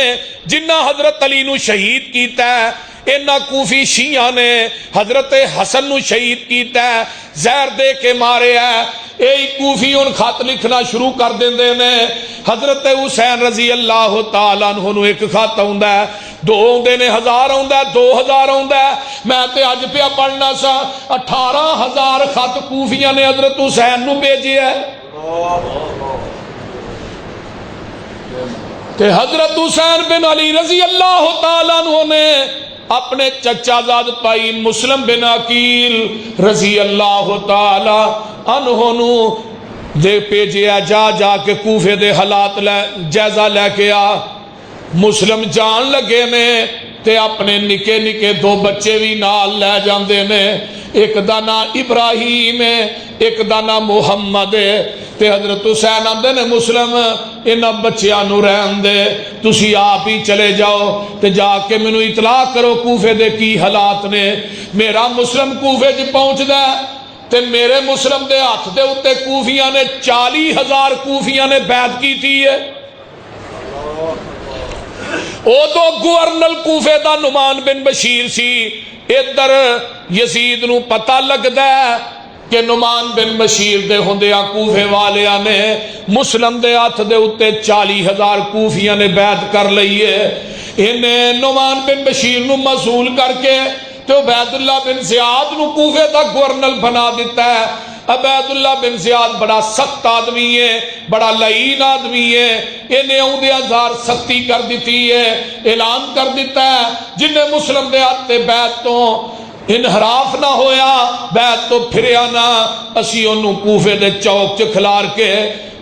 جنہ حضرت علی نو شہید کیتا ہے اینا کوفی شیعہ نے حضرت حسن نو شہید کیتا ہے زہر دے کے مارے ہے اے کوفی ان خط لکھنا شروع کر دیندے نے حضرت حسین رضی اللہ تعالیٰ عنہ نو ایک خط آندا ہے 2 آندے نے 1000 آندا ہے 2000 آندا ہے میں تے اج پیا پڑھنا سا 18000 خط کوفیاں نے حضرت حسین نو بھیجے ہے تے حضرت حسین بن علی رضی اللہ تعالیٰ عنہ نے اپنے چچا زاد پائی مسلم بن عقیل رضی اللہ تعالی عنہ نو دے پیجیا جا کے کوفے دے حالات جائزہ لے کے آ مسلم جان لگے نے تے اپنے نکے نکے 2 بچے بھی نال لے جاندے نے ایک دا نام ابراہیم ہے ایک دا نام محمد ہے تے حضرت حسین آندے نے مسلم انہاں بچیاں نو رہن دے تسی آپ ہی چلے جاؤ تے جا کے مینوں اطلاع کرو کوفے دے کی حالات نے میرا مسلم کوفے چ پہنچ دا تے میرے مسلم دے ہاتھ دے اتے کوفیاں نے 40000 کوفیاں نے بیعت کی تھی ہے او تو گورنر کوفے دا نعمان بن بشیر سی ادھر یزید نو پتہ لگدا ہے کہ نعمان بن بشیر دے ہوندیاں کوفے والیاں نے مسلم دے ہاتھ دے اتے 40000 کوفیاں نے بیعت کر لئیے انہیں نعمان بن بشیر نو مصول کر کے تو عبید اللہ بن زیاد نو کوفے دا گورنر بنا دیتا ہے عبید اللہ بن زیاد بڑا سخت آدمی ہے بڑا لعین آدمی ہے انہیں اودے 1000 سختی کر دیتی ہے اعلان کر دیتا ہے جنہیں مسلم دے آتے بیعت تو انحراف نہ ہویا بیعت تو پھریا نہ اسی انہوں کوفے دے چوک چ کھلار کے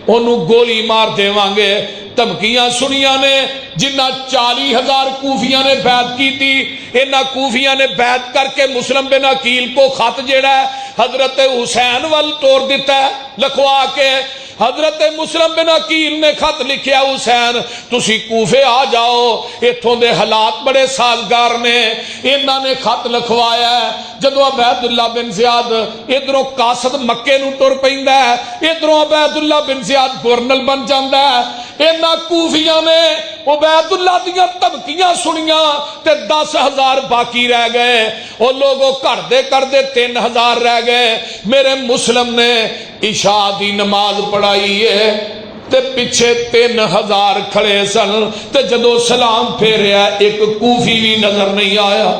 انہوں گولی مار دے وانگے دھمکیاں سنیاں نے جنہ 40,000 کوفیاں نے بیعت کی تھی. انہاں کوفیاں نے بیعت کر کے مسلم بن عقیل کو خط جیڑا ہے حضرت حسین وال توڑ دیتا ہے لکھوا کے. حضرت مسلم بن عقیل نے خط لکھیا حسین تسی کوفے آ جاؤ اتھوں دے حالات بڑے سازگار نے. انہاں نے خط لکھوایا ہے. جدو عبید اللہ بن زیاد ادھروں قاصد مکے نو ٹر پیندا ہے ادھروں عبید اللہ بن زیاد گورنل بن جاندا ہے. انہاں کوفیاں نے عبید اللہ دیاں دھمکیاں سنیاں تے 10,000 باقی رہ گئے. وہ لوگوں گھر دے کر دے 3,000 رہ گئے. میرے مسلم نے عشاء دی نماز پڑھائی ہے تے پیچھے 3,000 کھڑے سن تے جدو سلام پھیریا ایک کوفی بھی نظر نہیں آیا.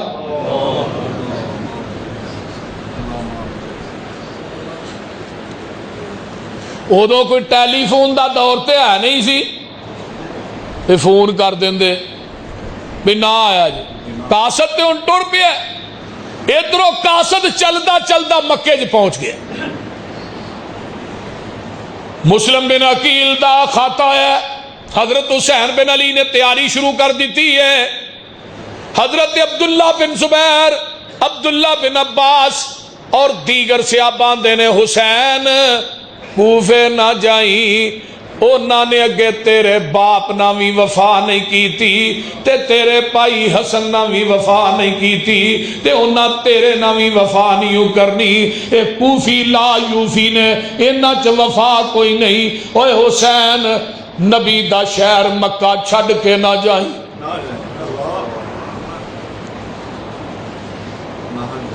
ادو کوئی ٹیلی فون دا دور تے ہے نہیں سی تے فون کر دیندے بھی نہ آیا جی. قاصد تے ہن ٹر پیا ادھروں قاصد چلدا چلدا مکے چ پہنچ گیا. مسلم بن عقیل دا خط آیا. حضرت حسین بن علی نے تیاری شروع کر دیتی ہے. حضرت عبداللہ بن زبیر عبداللہ بن عباس اور دیگر صحابہ نے حسین کوفے نہ جائیں انہاں نے اگے تیرے باپ نہ بھی وفا نہیں کی تھی تے تیرے بھائی حسن نہ بھی وفا نہیں کی تھی تے انہاں تیرے نہ بھی وفا نہیں کرنی. اے کوفی لا یوفی نے انہاں چ وفا کوئی نہیں. اوے حسین نبی دا شہر مکہ چھڈ کے نہ جائیں.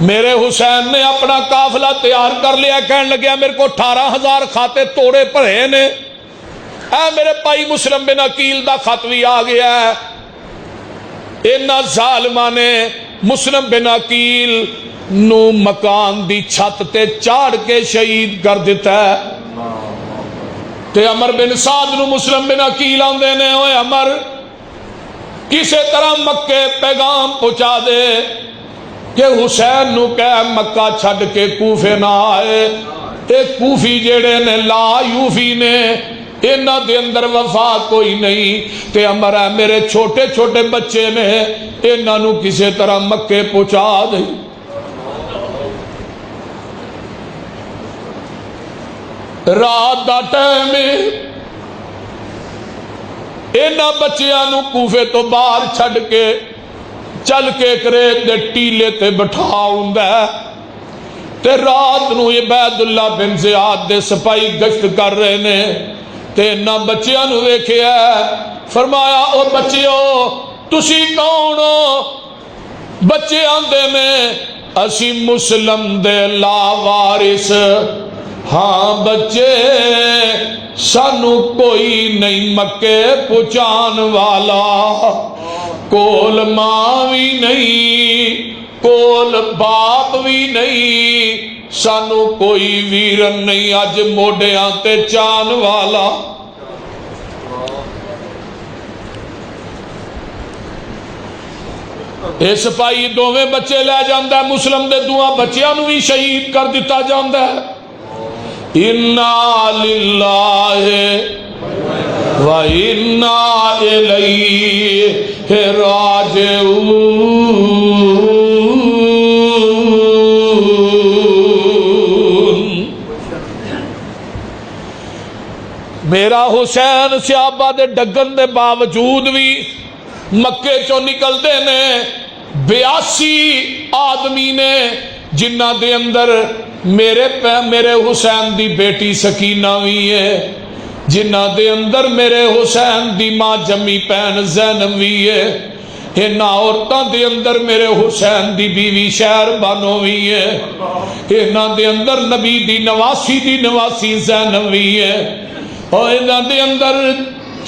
میرے حسین نے اپنا قافلہ تیار کر لیا. کہنے لگیا میرے کو 18,000 کھاتے توڑے پڑے نے. اے میرے بھائی مسلم بن عقیل دا خط بھی آ گیا ہے. انہاں ظالماں نے مسلم بن عقیل نو مکان دی چھت تے چاڑ کے شہید کر دیتا ہے. تے عمر بن سعد نو مسلم بن عقیل آندے نے اوے عمر کسے طرح مکے پیغام پہنچا دے کہ حسین نو کہہ مکہ چھڈ کے کوفے نہ آئے. اے کوفی جیڑے نے لا یوفی نے انہاں دے اندر وفا کوئی نہیں. تے عمر ہے میرے چھوٹے چھوٹے بچے نے انہاں نو کسے طرح مکے پہنچا دے. رات دا ٹائم انہاں بچیاں نو کوفے تو باہر چھڈ کے چل کے کرے دے ٹیلے تے بٹھا ہوندا ہے تے رات نو عبید اللہ بن زیاد دے سپاہی گشت کر رہے نے. تے انہاں بچیاں نو ویکھیا فرمایا او بچیو تسی کون ہو؟ بچے آندے نے اسی مسلم دے لا وارث ہاں بچے سانو کوئی نہیں مکے پہنچان والا. کول ماں بھی نہیں کول باپ بھی نہیں سانو کوئی ویرن نہیں اج موڈیاں تے چان والا. اے سپاہی دوویں بچے لے جاندا ہے. مسلم دے دوواں بچیاں نو بھی شہید کر دیتا جاندا ہے. اِنَّا لِلَّهِ وَإِنَّا إِلَيْهِ رَاجِعُونَ. میرا حسین صحابہ دے ڈگن دے باوجود بھی مکے چوں نکلدے نے 82 آدمی نے جنہ دے اندر میرے حسین دی بیٹی سکینہ بھی ہے جنہ دے اندر میرے حسین دی ماں جمی پین زینب بھی ہے. انہاں عورتاں دے اندر میرے حسین دی بیوی شہر بانو بھی ہے. انہاں دے اندر نبی دی نواسی زینب بھی ہے. اور انہاں دے اندر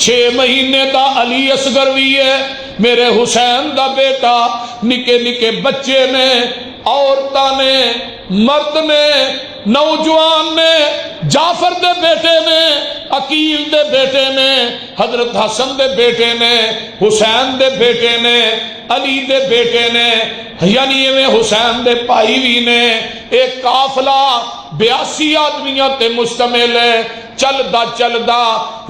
6 مہینے دا علی اصغر بھی ہے میرے حسین دا بیٹا. نکے نکے بچے نے عورتاں نے مرد نے نوجوان نے جعفر دے بیٹے نے عقیل دے بیٹے نے حضرت حسن دے بیٹے نے حسین دے بیٹے نے علی دے بیٹے نے یعنی میں حسین دے بھائی بھی نے. ایک قافلہ 82 آدمیاں تے مشتمل ہے. چلدا چلدا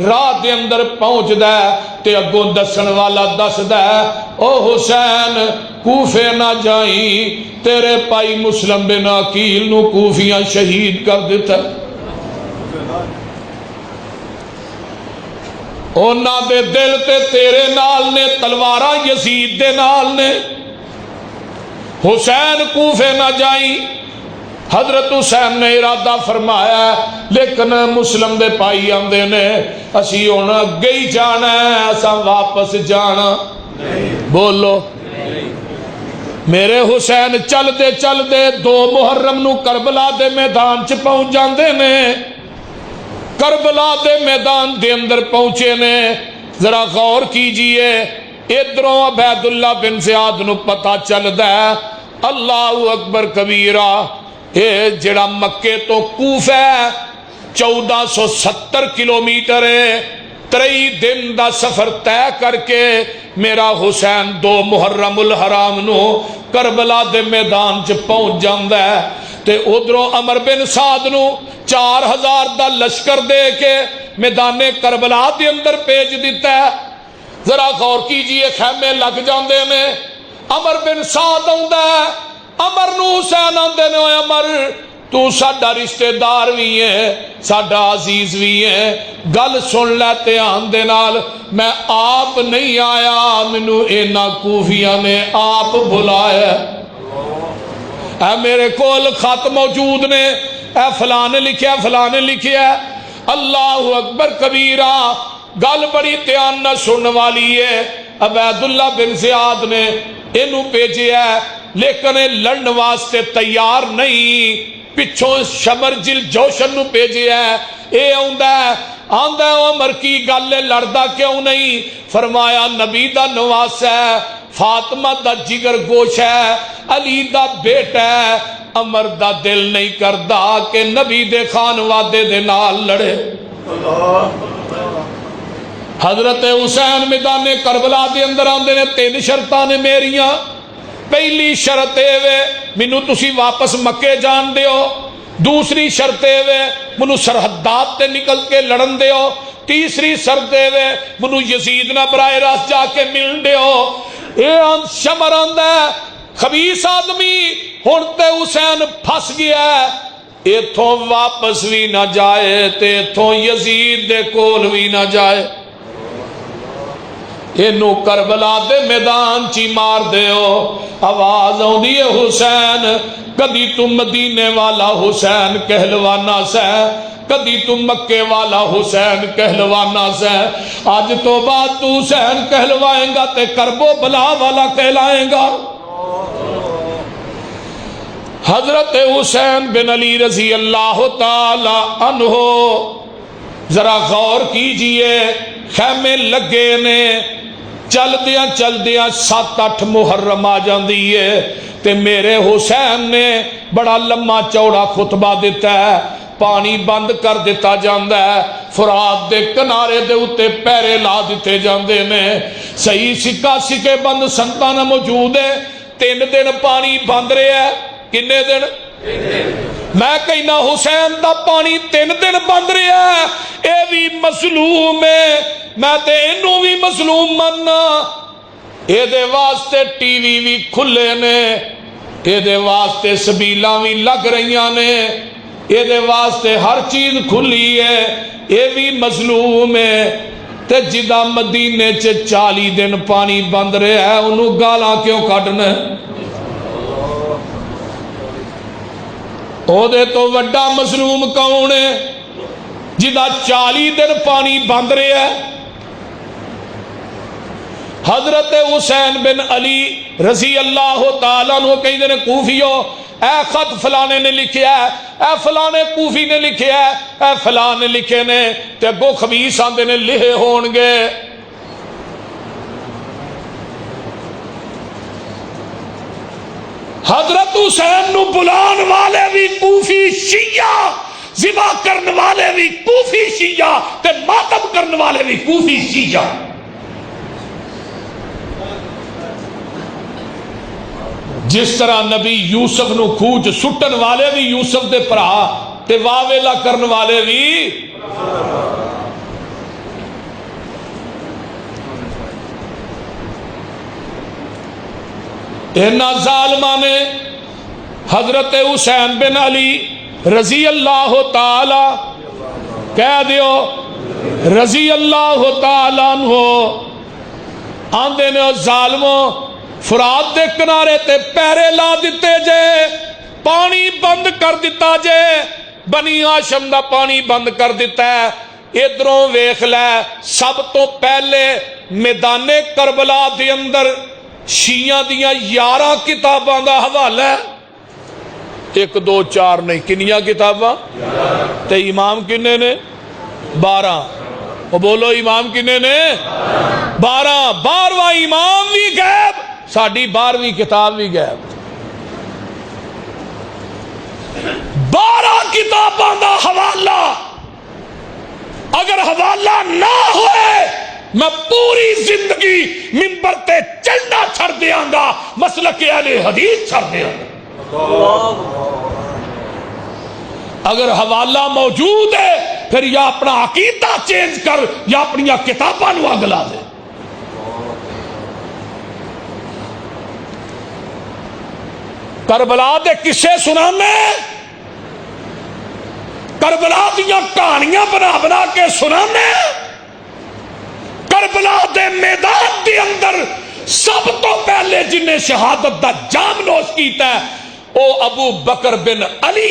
راہ دے اندر پہنچدا ہے تے اگوں دسن والا دسدا ہے او حسین کوفے نہ جائیں، تیرے پائی مسلم بن عقیل نو کوفیاں شہید کر دیتا۔ اونا دے دل تے تیرے نال نے، تلواراں یزید دے نال نے۔ حسین کوفے نہ جائیں، حضرت حسین نے ارادہ فرمایا، لیکن مسلم دے پائی آندے نے اسی ہن اگے ہی جانا ہے، اساں واپس جانا بولو۔ میرے حسین چل دے 2 محرم نو کربلا دے میدان چ پہنچ جاندے نے۔ کربلا دے میدان دے اندر پہنچے نے، ذرا غور کیجئے، ادھروں عبید اللہ بن زیاد نو پتہ چلدا ہے اللہ اکبر کبیرہ، اے جڑا مکے تو کوفہ 1470 کلومیٹر ہے، 23 دن دا سفر طے کر کے میرا حسین 2 محرم الحرام نو کربلا دے میدان چ پہنچ جاندا ہے تے ادھروں عمر بن سعد نو 4000 دا لشکر دے کے میدان کربلا دے اندر بھیج دیتا ہے۔ ذرا غور کیجئے، خیمے لگ جاندے نے، عمر بن سعد آندا ہے، عمر نو حسین آندے نے، عمر تو ساڈا رشتہ دار بھی ہے، ساڈا عزیز بھی ہے، گل سن لے دھیان دے نال، میں آپ نہیں آیا، مینوں انہاں کوفیاں نے آپ بلایا۔ اے میرے کول خط موجود نے، اے فلاں نے لکھیا، فلاں نے لکھیا، اللہ اکبر کبیرہ، گل بڑی دھیان نہ سننے والی ہے۔ عبید اللہ بن زیاد نے اینو بھیجیا ہے، لیکن لڑن واسطے تیار نہیں، پچھوں شمرجل جوشن نو بھیجیا ہے، اے آندا ہے عمر کی گل لڑدا کیوں نہیں؟ فرمایا نبی دا نواس ہے، فاطمہ دا جگر گوش ہے، علی دا بیٹا ہے، عمر دا دل نہیں کردا کہ نبی دے خانوادے دے نال لڑے۔ حضرت حسین میدان کربلا دے اندر آندے نے، 3 شرطاں نے میریاں۔ پہلی شرط اے وے مینوں تسی واپس مکے جان دیو، دوسری شرط اے وے منو سرحدات تے نکل کے لڑن دیو، تیسری شرط اے وے منو یزید نہ براہ راست جا کے مل دیو۔ اے شمر آندا ہے خبیث آدمی ہن تے حسین پھس گیا ہے، ایتھوں واپس بھی نہ جائے تے ایتھوں یزید دے کول بھی نہ جائے، اینو کربلا دے میدان چی مار دیو۔ آواز آندی ہے حسین کدی تم مدینے والا حسین کہلوانا سے، کدی تم مکے والا حسین کہلوانا سے، آج تو بعد تو حسین کہلوائیں گا تے کرب و بلا والا کہلائیں گا۔ حضرت حسین بن علی رضی اللہ تعالی عنہ، ذرا غور کیجئے، خیمے لگے نے، چل دیاں 7-8 محرم آ جاندی ہے تے میرے حسین نے بڑا لمبا چوڑا خطبہ دیتا ہے، پانی بند کر دیتا جاندا ہے، فرات دے کنارے دے اتے پیرے لا دیتے جاندے نے، صحیح سکہ سکے بند سنتانا موجود ہے، 3 دن پانی بند رہے ہے، کنے دن؟ میں کہنا حسین دا پانی 3 دن بند رہا ہے، اے بھی مظلوم ہے، میں تے انہوں بھی مظلوم مننا، اے دے واسطے ٹی وی بھی کھلے نے، اے دے واسطے سبیلاں بھی لگ رہیاں نے، اے دے واسطے ہر چیز کھلی ہے، اے بھی مظلوم ہے، تے جدہ مدینے چے 40 دن پانی بند رہا ہے انہوں گالاں کیوں کھڑنے؟ او دے تو وڈا مظلوم کون ہے جدہ 40 دن پانی بند رہا ہے؟ حضرت حسین بن علی رضی اللہ تعالیٰ عنہ کہیں دن کوفیو، اے خط فلانے نے لکھیا ہے، اے فلانے کوفی نے لکھیا ہے، اے فلانے لکھے نے، تے گو خبیث آندے نے لہے ہونگے۔ حضرت حسین نو بلان والے بھی کوفی شیعہ، ذبح کرن والے بھی کوفی شیعہ، تے ماتم کرن والے بھی کوفی شیعہ۔ جس طرح نبی یوسف نو کھوج سٹن والے بھی یوسف دے پرا تے واویلا کرن والے بھی انہاں ظالماں نے حضرت حسین بن علی رضی اللہ تعالی کہہ دیو رضی اللہ تعالی عنہ آندے نے ظالموں فرات دے کنارے تے پیرے لا دیتے جے پانی بند کر دیتا جے بنی ہاشم دا پانی بند کر دیتا ہے ادھروں ویکھ لے سب تو پہلے میدان کربلا دے اندر شیعہ دیاں 11 کتاباں دا حوالہ ہے 1 2 4 نہیں کنیاں کتاباں تے امام کنے نے 12 وہ بولو امام کنے نے 12واں امام بھی غیب ساڑھی 12ویں کتاب بھی غیب 12 کتاباں دا حوالہ اگر حوالہ نہ ہوئے میں پوری زندگی منبر تے چلنا چھڑ دیاں گا مسلک اہل حدیث چھڑ دیاں گا اگر حوالہ موجود ہے پھر یا اپنا عقیدہ چینج کر یا اپنی کتاباں نو اگلا دے کربلا دے کسے سنانے کربلا دیاں کہانیاں بنا بنا کے سنانے کربلا دے میدان دے اندر سب تو پہلے جنہیں شہادت دا جام نوش کیتا ہے او ابو بکر بن علی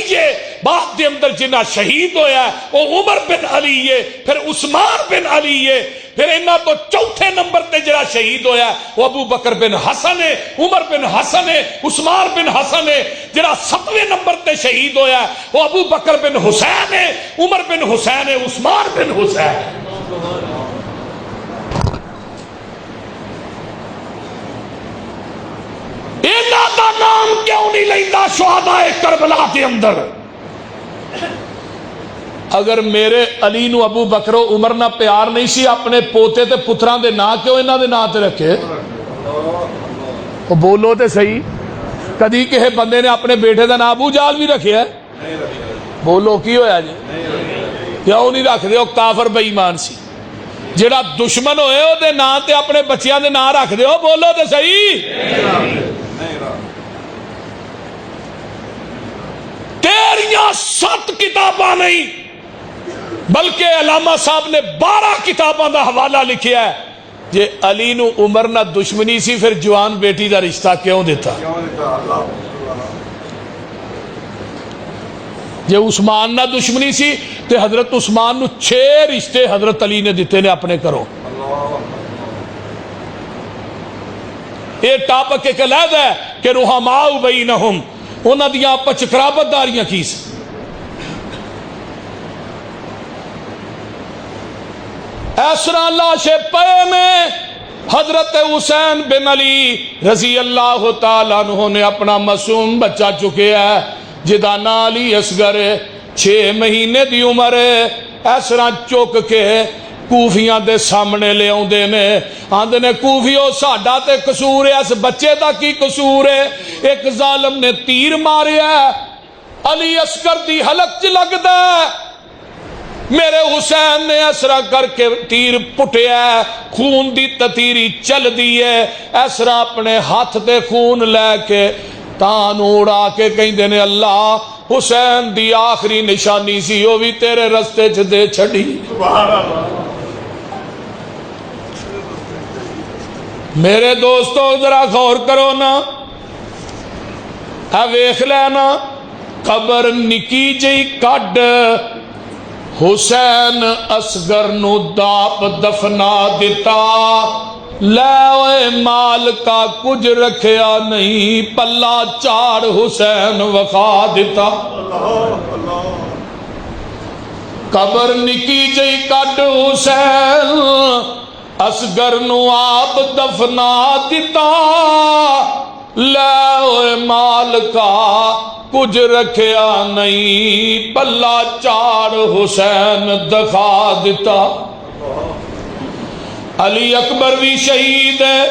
بعد دے اندر جنہ شہید ہویا ہے او عمر بن علی پھر عثمان بن علی پھر انہاں تو چوتھے نمبر تے جڑا شہید ہویا ہے وہ ابو بکر بن حسن ہے عمر بن حسن ہے عثمان بن حسن ہے جڑا 7ویں نمبر تے شہید ہویا ہے وہ ابو بکر بن حسین ہے عمر بن حسین ہے عثمان بن حسین ہے انہاں دا نام کیوں نہیں لیندہ شہدائے کربلا کے اندر اگر میرے علی نو ابو بکر و عمر نہ پیار نہیں سی اپنے پوتے تے پتران دے نا کیوں انہاں دے نا تے رکھے وہ بولو تے صحیح کدی کہے بندے نے اپنے بیٹے دا نا ابو جال بھی رکھے ہے بولو کی ہویا جی کیوں نہیں رکھ دے وہ کافر بے ایمان سی جڑا دشمن ہوئے ہو دے نا تے اپنے بچیاں دے نا رکھ دے ہو بولو تے صحیح تیریاں 7 کتاباں نہیں بلکہ علامہ صاحب نے 12 کتاباں دا حوالہ لکھیا ہے جے علی نو عمر نہ دشمنی سی پھر جوان بیٹی دا رشتہ کیوں دیتا جے عثمان نہ دشمنی سی تے حضرت عثمان نو 6 رشتے حضرت علی نے دیتے نے اپنے کرو یہ ٹاپک ایک علیحدہ ہے کہ رحماء بینہم انہاں دیاں آپا چکرابت داریاں کیس ایسرا لاش پے میں حضرت حسین بن علی رضی اللہ تعالیٰ عنہ نے اپنا معصوم بچہ چکے ہے جدا نا علی اصغر 6 مہینے دی عمر ایسرا چک کے کوفیاں دے سامنے لے آندے نے آندے نے کوفیوں ساڈا تے قصور ہے اس بچے دا کی قصور ہے ایک ظالم نے تیر ماریا ہے علی اصغر دی حلق چ لگدا ہے میرے حسین نے اسرا کر کے تیر پٹیا ہے خون دی تتیری چل دی ہے اسرا اپنے ہاتھ تے خون لے کے تان اڑا کے کہیں نے اللہ حسین دی آخری نشانی سی وہ بھی تیرے رستے چ دے چھڑی میرے دوستو ذرا غور کرو نا اے ویکھ لینا قبر نکی جئی کڈ حسین اصغر نو داپ دفنا دیتا لے مال کا کچھ رکھیا نہیں پلہ چاڑ حسین وفا دیتا قبر نکی جئی کڈ حسین اصغر نو آپ دفنا دیتا لے مال کا کچھ رکھیا نہیں پلہ چاڑ حسین دکھا دیتا علی اکبر بھی شہید ہے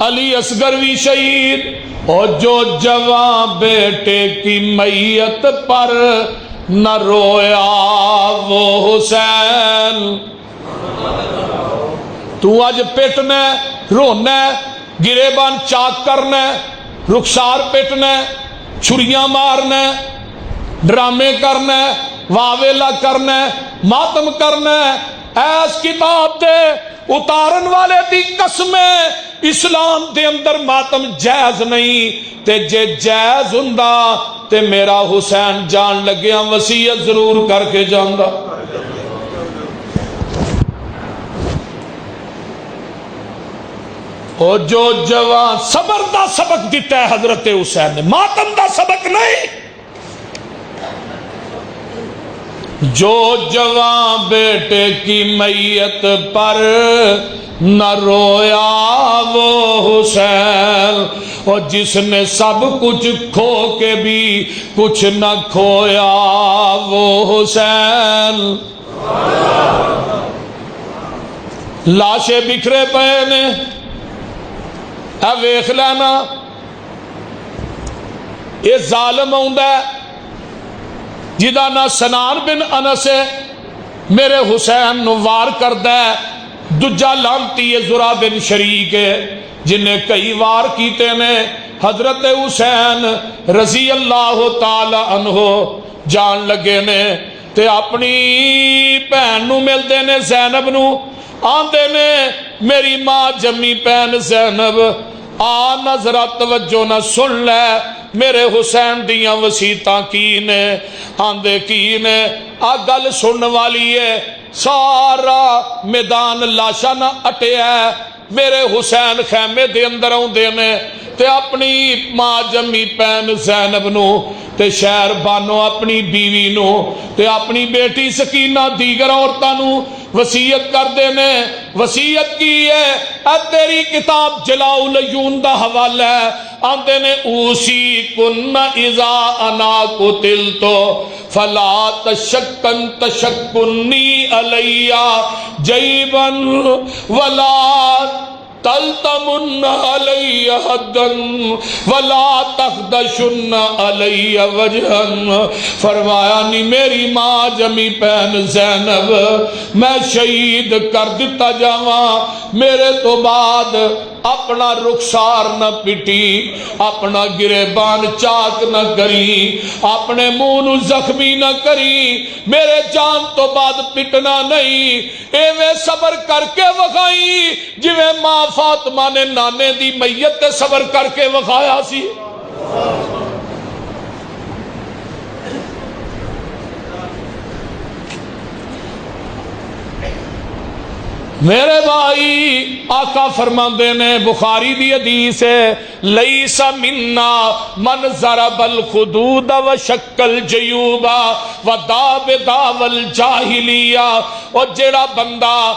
علی اصغر بھی شہید اور جو جوان بیٹے کی میت پر نہ رویا وہ حسین تو آج پیٹنے رونے گریبان چاک کرنا ہے، رخسار پٹنا ہے، چھریاں مارنا ہے، ڈرامے کرنا ہے، واویلا کرنا ہے، ماتم کرنا ہے۔ ایس کتاب دے اتارن والے دی قسم اسلام دے اندر ماتم جائز نہیں، تے جے جائز ہوندا تے میرا حسین جان لگیا وصیت ضرور کر کے جاندا۔ اور جو جوان صبر دا سبق دیتا ہے حضرت حسین نے، ماتم دا سبق نہیں۔ جو جوان بیٹے کی میت پر نہ رویا وہ حسین، اور جس نے سب کچھ کھو کے بھی کچھ نہ کھویا وہ حسین۔ لاشیں بکھرے پئے نے، اے ویکھ لینا یہ ظالم آوندا ہے جدا نا سنان بن انس میرے حسین نو وار کردا ہے، دجا لانتی زرا بن شریک جنہیں کئی وار کیتے نے حضرت حسین رضی اللہ تعالی عنہ جان لگے نے تے اپنی بہن نو ملدے نے زینب نو، آندے نے میری ماں جمی بہن زینب آ نظرہ توجہ نہ سن لے میرے حسین دیاں وسیعتاں کی نے، آندے کی نے آ گل سن والی ہے، سارا میدان لاشا نہ اٹے ہے، میرے حسین خیمے دے اندر آندے نے تے اپنی ماں جمی پین زینب نو تے شہر بانو اپنی بیوی نو تے اپنی بیٹی سکینہ دیگر عورتاں نو وصیت کر دینے۔ وصیت کی ہے اے تیری کتاب جلاء العیون دا حوالہ ہے، آندے نے اوسی کن اذا انا قتلتو فلا تشکن تشکنی علیہ جیبن ولا تلتمن علی حدن ولا تخدشن علی وجہن۔ فرمایا نہیں میری ماں جمی پہن زینب میں شہید کر دیتا جاواں، میرے تو بعد اپنا رخسار نہ پٹی، اپنا گریبان چاک نہ کری، اپنے منہ نو زخمی نہ کری، میرے جان تو بعد پٹنا نہیں، ایویں صبر کر کے وکھائی جویں ماں فاطمہ نے نانے دی میت تے صبر کر کے وکھایا سی۔ میرے بھائی آقا فرماندے نے بخاری دی حدیث ہے لیس منا من ضرب الخدود وشق الجیوب وداب داو الجاہلیہ، اور جیڑا بندہ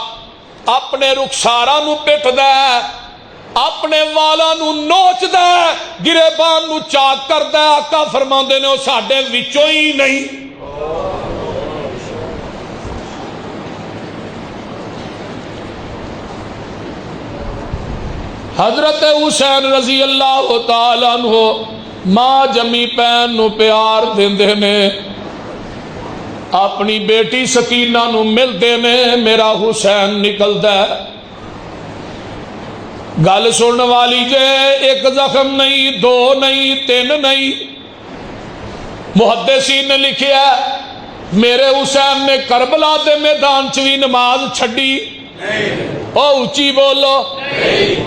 اپنے رخساراں نو پٹدا ہے، اپنے والاں نو نوچدا ہے، گریبان نو چاک کردا ہے، آقا فرماندے نے او ساڈے وچوں ہی نہیں۔ حضرت حسین رضی اللہ تعالیٰ عنہ ماں جمی پین نو پیار دیندے نے، اپنی بیٹی سکینہ نو ملدے نے، میرا حسین نکلدا ہے۔ گل سنن والی جے ایک زخم نہیں، دو نہیں، تین نہیں، محدثین نے لکھیا ہے میرے حسین نے کربلا دے میدان چ وی نماز چھڈی، او اچھی بولو،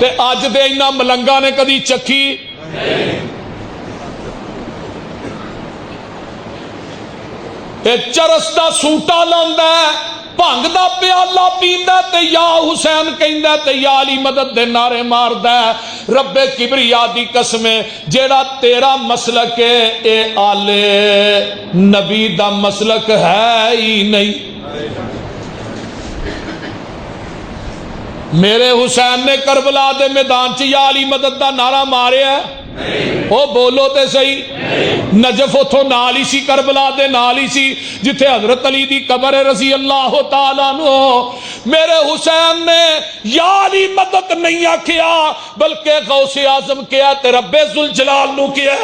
تے آج دے انہاں ملنگا نے کدی چکھی؟ تے چرس دا سوٹا لاندا ہے، بھنگ دا پیالہ پیندا تے یا حسین کہندا تے یا علی مدد دے نعرے ماردا ہے۔ رب کبریا دی قسم جیڑا تیرا مسلک ہے اے آلے نبی دا مسلک ہے ہی نہیں۔ میرے حسین نے کربلا دے میدان چ یا علی مدد دا نعرہ ماریا ہے؟ او بولو تے صحیح۔ نجف اتھوں نال ہی سی، کربلا دے نال ہی سی جتھے حضرت علی دی قبر رضی اللہ تعالیٰ عنہ۔ میرے حسین نے یا علی مدد نہیں آکھیا بلکہ غوث اعظم کیا تے رب ذوالجلال نو کیا۔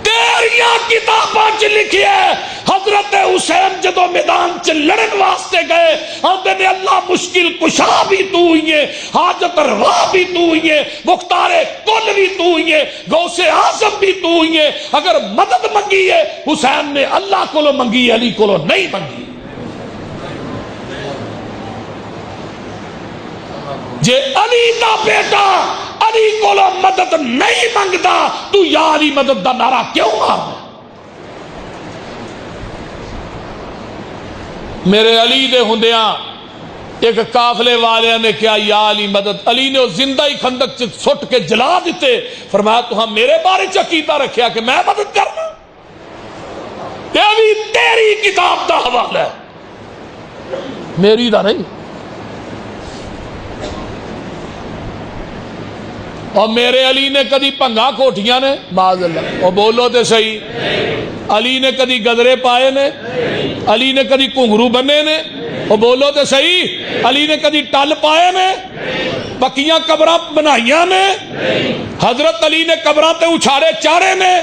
تیریاں کتاباں چ لکھی ہے حضرت حسین جدو میدان چ لڑن واسطے گئے آندے نے اللہ مشکل کشا بھی تو ہوئی ہے، حاجت روا بھی تو ہوئی ہے، مختار کل بھی تو ہوئی ہے، غوث اعظم بھی تو ہوئی ہے۔ اگر مدد منگی ہے حسین نے اللہ کو منگی، علی کو نہیں منگی۔ جے علی دا بیٹا علی کو مدد نہیں منگتا تو یا علی مدد دا نعرہ کیوں مارنا؟ میرے علی دے ہوندیاں ایک قافلے والے نے کیا یا علی مدد، علی نے زندہ ہی خندق سٹ کے جلا دیتے، فرمایا تو ہم میرے بارے عقیدہ رکھیا کہ میں مدد کرنا؟ یہ بھی تیری کتاب دا حوالہ ہے، میری دا نہیں۔ اور میرے علی نے کدی پنگا کوٹھیاں نے معاذ اللہ، اور بولو تے صحیح، علی نے کدی گدرے پائے نے، علی نے کدی کنگرو بنے نے، اور بولو تے صحیح، علی نے کدی ٹل پائے نے، پکیاں قبراں بنائیاں نے، حضرت علی نے قبراں تے اچھارے چارے نے،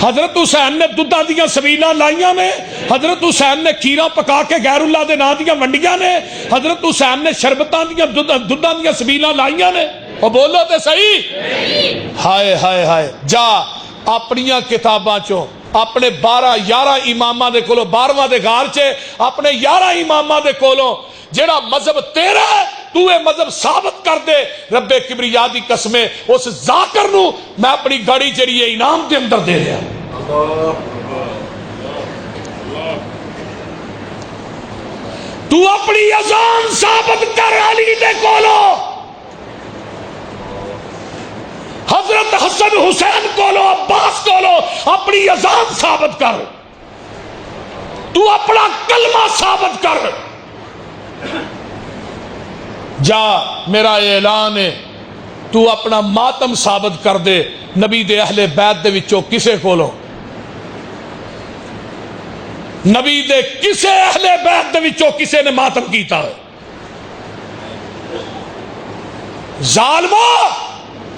حضرت حسین نے دودھاں دیاں سبیلاں لائیاں نے، حضرت حسین نے کھیراں پکا کے غیر اللہ دے ناں دیاں ونڈیاں نے، حضرت حسین نے شربتاں دیاں دودھاں دیاں سبیلاں لائیاں نے، اور بولو تے صحیح۔ ہائے ہائے ہائے، جا اپنیاں کتاباں چوں اپنے 12 اماماں دے کولوں 12واں دے غار چے اپنے 11 اماماں دے کولوں جیڑا مذہب تیرا ہے تو یہ مذہب ثابت کر دے، رب کبریا دی قسمیں اس ذاکر نو میں اپنی گاڑی جڑی ہے انعام دے اندر دے دیا۔ تو اپنی اذان ثابت کر علی دے کولوں، حضرت حسن حسین کولو عباس کولو اپنی اذان ثابت کر، تو اپنا کلمہ ثابت کر۔ جا میرا اعلان ہے، تو اپنا ماتم ثابت کر دے، نبی دے اہل بیت دے وچوں کسے کولو، نبی دے کسے اہل بیت دے وچوں کسے نے ماتم کیتا ہے؟ ظالمو،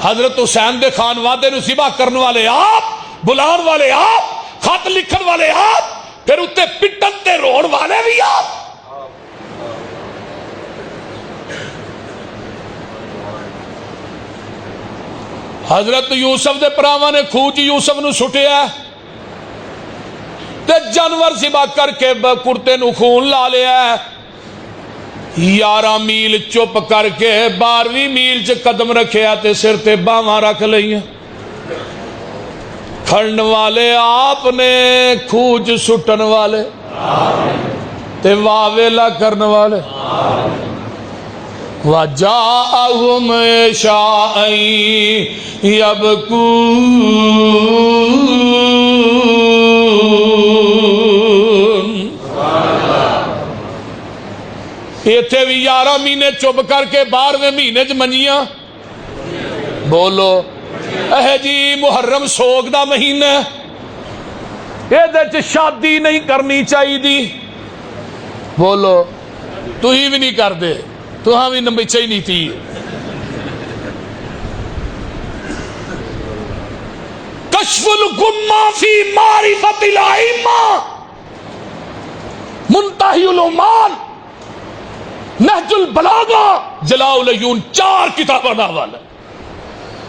حضرت حسین دے خانوادے نو ذبح کرنے والے آپ، بلان والے آپ، خط لکھن والے آپ، پھر اتے پٹن تے روڑ والے بھی آپ۔ حضرت یوسف دے پراواں نے کھوج یوسف نو سٹیا تے جانور ذبح کر کے کرتے نو خون لا لیا، 11 میل چپ کر کے 12ویں میل چ قدم رکھیا تے سر تے باواں رکھ لئیاں، کھڑن والے آپ نے، کھوج سٹن والے تے واویلا کرن والے۔ وَجَاءَهُمْ عِشَاءً ایتھے بھی 11 مہینے چپ کر کے 12ویں مہینے چ منجیاں، بولو اے جی محرم سوگ دا مہینہ، یہ شادی نہیں کرنی چاہیے دی، بولو تو ہی بھی نہیں کر دے، تو ہاں بھی نمبچہ ہی نہیں تھی۔ کشف الغمہ فی معرفت الائمہ، منتہی العمان، نہج البلاغہ، جلاء العیون، 4 کتاباں ناول۔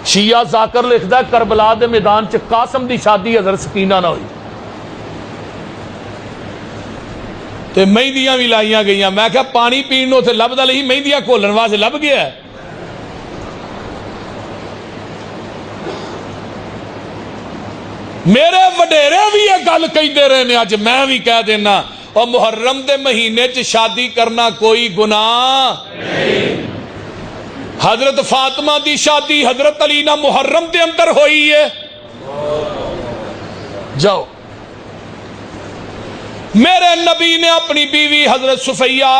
شیعہ ذاکر لکھدا کربلا دے میدان چ قاسم دی شادی حضرت سکینہ نہ ہوئی تے مہندیاں بھی لائیاں گئیاں، میں کہا پانی پین نو تے لبدا نہیں، مہندیاں کھولن واسطے لب گیا ہے۔ میرے وڈیرے بھی یہ گل کہندے رہے نے، اج میں بھی کہہ دینا، اور محرم دے مہینے چ شادی کرنا کوئی گناہ نہیں۔ حضرت فاطمہ دی شادی حضرت علی نہ محرم دے اندر ہوئی ہے۔ جاؤ، میرے نبی نے اپنی بیوی حضرت صفیہ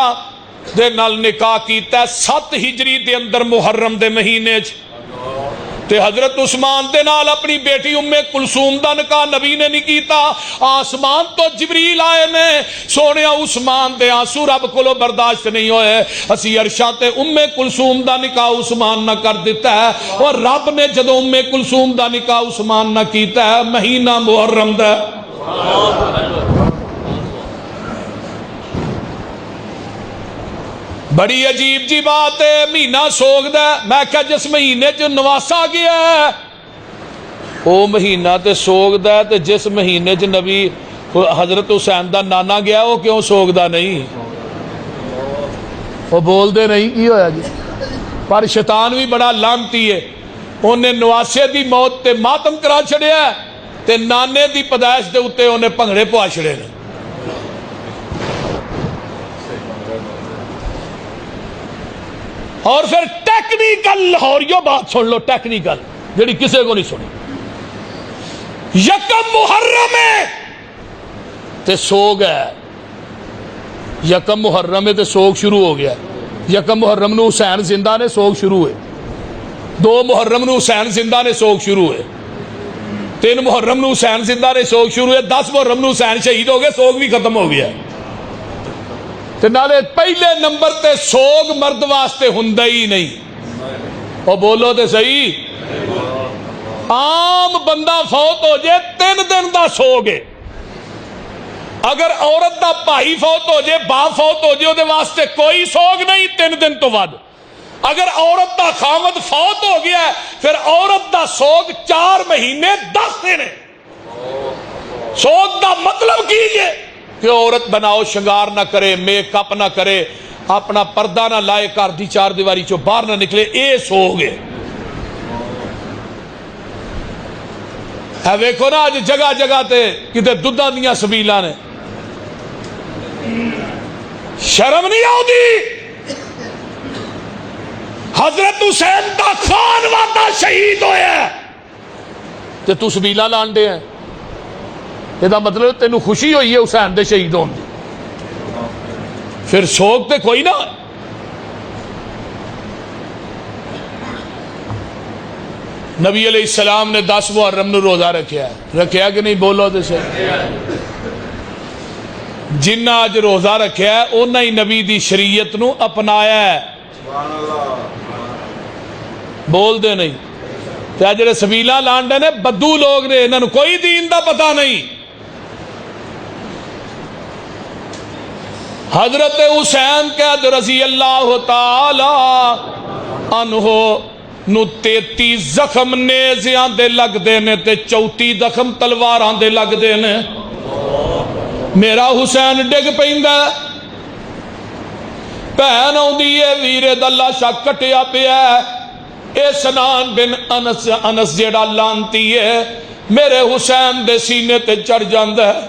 دے نال نکاح کیتا ہے 7 ہجری دے اندر محرم دے مہینے چ، تے حضرت عثمان دے نال اپنی بیٹی ام کلثوم دا نکاح نبی نے نہیں کیتا، آسمان تو جبریل آئے نے، سونیا عثمان دے آنسو رب کولو برداشت نہیں ہوئے، اسی عرشاں تے ام کلثوم دا نکاح عثمان نہ کر دیتا ہے، اور رب نے جدو ام کلثوم دا نکاح عثمان نہ کیتا ہے مہینہ محرم دا۔ بڑی عجیب جی بات ہے، مہینہ سوگ دا، میں کہا جس مہینے چ نواسا گیا ہے وہ مہینہ تے سوگ دا ہے، تے جس مہینے چ نبی حضرت حسین دا نانا گیا وہ کیوں سوگ دا نہیں؟ وہ بول دے نہیں کی ہویا جی؟ پر شیطان بھی بڑا لعنتی ہے، انہیں نواسے دی موت تے ماتم کرا چھڑیا ہے تے نانے دی پیدائش دے اتے انہیں پنگڑے پوا چھڑے نے۔ اور پھر ٹیکنیکل لاہوریو بات سن لو، ٹیکنیکل جڑی کسے کو نہیں سنی، یکم محرم ہے تے سوگ ہے، یکم محرم ہے تے سوگ شروع ہو گیا، یکم محرم نو حسین زندہ نے سوگ شروع ہے، 2 محرم نو حسین زندہ نے سوگ شروع ہے، 3 محرم نو حسین زندہ نے سوگ شروع ہے، 10 محرم نو حسین شہید ہو گئے، سوگ بھی ختم ہو گیا۔ تے نالے پہلے نمبر تے سوگ مرد واسطے ہوندا ہی نہیں، او بولو تے صحیح، عام بندہ فوت ہو جائے 3 دن دا سوگ ہے، اگر عورت دا بھائی فوت ہو جائے، باپ فوت ہو جائے، دے واسطے کوئی سوگ نہیں 3 دن تو ود۔ اگر عورت دا خامد فوت ہو گیا ہے پھر عورت دا سوگ 4 مہینے 10 دن ہے۔ سوگ دا مطلب کیجئے کہ عورت بناؤ شنگار نہ کرے، میک اپ نہ کرے، اپنا پردہ نہ لائے، گھر دی 4 دیواری چو باہر نہ نکلے، اے سوگ ہے۔ ویکھو نا آج جگہ جگہ تے کتے دودھاں دیاں سبیلاں نے، شرم نہیں آؤدی؟ حضرت حسین دا خان وعدہ شہید ہویا ہے تے تو سبیلاں لان دے ہیں، یہ دا مطلب تینوں خوشی ہوئی ہے حسین دے شہید ہون دی، پھر سوگ تے کوئی نہ۔ نبی علیہ السلام نے 10 محرم نو روزہ رکھیا ہے، رکھیا کہ نہیں؟ بولو تے سے جنہ آج روزہ رکھیا ہے انہاں ہی نبی دی شریعت نو اپنایا ہے، بول دے نہیں؟ تے جڑے سبیلاں لانڈے نے بدو لوگ نے، انہاں نو کوئی دین دا پتہ نہیں۔ حضرت حسین قید رضی اللہ تعالی عنہ نو 33 زخم نیزیاں دے لگ دینے تے 34 زخم تلواراں دے لگ دینے، میرا حسین ڈگ پیندا بہن آؤندی ہے ویرے دا لاشا کٹیا پیا ہے، اے سنان بن انس جیڑا لانتی ہے میرے حسین دے سینے تے چڑھ جاندا ہے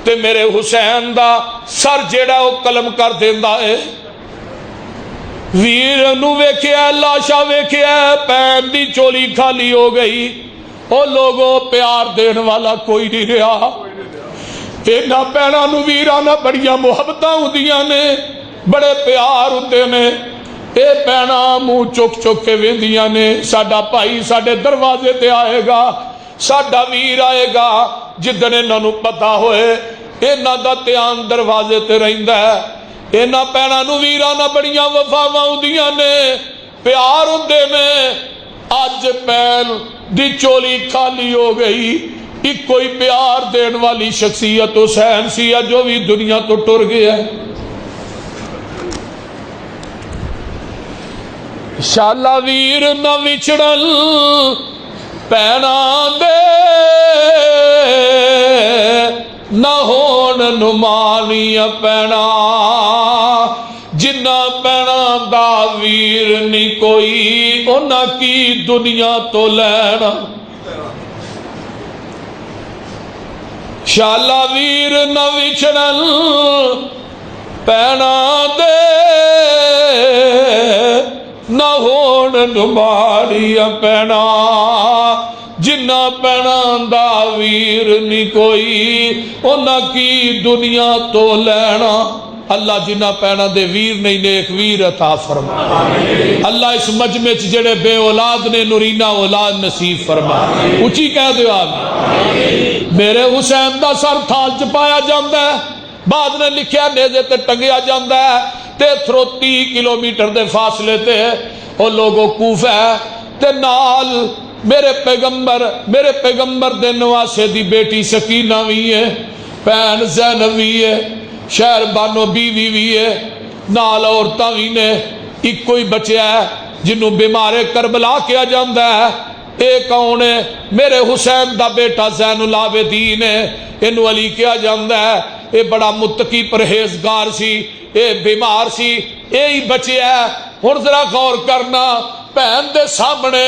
تے میرے حسین دا سر جیڑا وہ قلم کر دیندا ہے۔ ویر نو ویکھیا لاشا ویکھیا پین دی چولی خالی ہو گئی، او لوگوں پیار دین والا کوئی نہیں رہا، اینا پینا نو ویرانا بڑیاں محبتاں ہوندیاں نے، بڑے پیار ہوندے نے، اے پینا منہ چک چک کے ویندیاں نے، ساڈا بھائی ساڈے دروازے تے آئے گا، ساڈا ویر آئے گا، جدن انہاں نو پتا ہوئے انہاں دا دھیان دروازے تے رہندا ہے، اینا پینا نو ویرانا بڑیاں وفاواں ہوندیاں نے، پیار ہوندے نے۔ اج پین دی چولی خالی ہو گئی، ایک کوئی پیار دین والی شخصیت حسین سی جو بھی دنیا تو ٹر گیا ہے۔ شالا ویر نہ وچڑل پینا دے، نہ ہون نمانی پینا، جنہ پینا دا ویر نہیں کوئی انہاں کی دنیا تو لینا۔ شالا ویر نہ وچڑل پینا دے، نہ ہون نماری پینا، جنہ پینا دا ویر نہیں کوئی انہاں کی دنیا تو لینا۔ اللہ جنہ پینا دے ویر نہیں نیک ویر عطا فرما، اللہ اس مجمع جڑے بے اولاد نے نورینہ اولاد نصیب فرما، اچھی کہہ دے آمین۔ میرے حسین دا سر تھال چپایا جاندہ ہے، بعد نے لکھیا نیزے تے ٹنگیا جاندہ ہے، تے 30 کلومیٹر دے فاصلے تے اور لوگوں کوفہ ہے تے نال میرے پیغمبر دے نواسے دی بیٹی سکینہ بھی ہے، پین زینب بھی ہے، شہر بانو بیوی بھی ہے، نال عورتاں وی نے، ایک ہی بچیا ہے جنوں بیمار کربلا کیا جاندہ ہے۔ اے کون ہے؟ میرے حسین دا بیٹا زین العابدین ہے، انہوں علی کیا جاندہ ہے۔ اے بڑا متقی پرہیزگار سی، اے بیمار سی، اے ہی بچیا ہے۔ ہن ذرا غور کرنا، بہن دے سامنے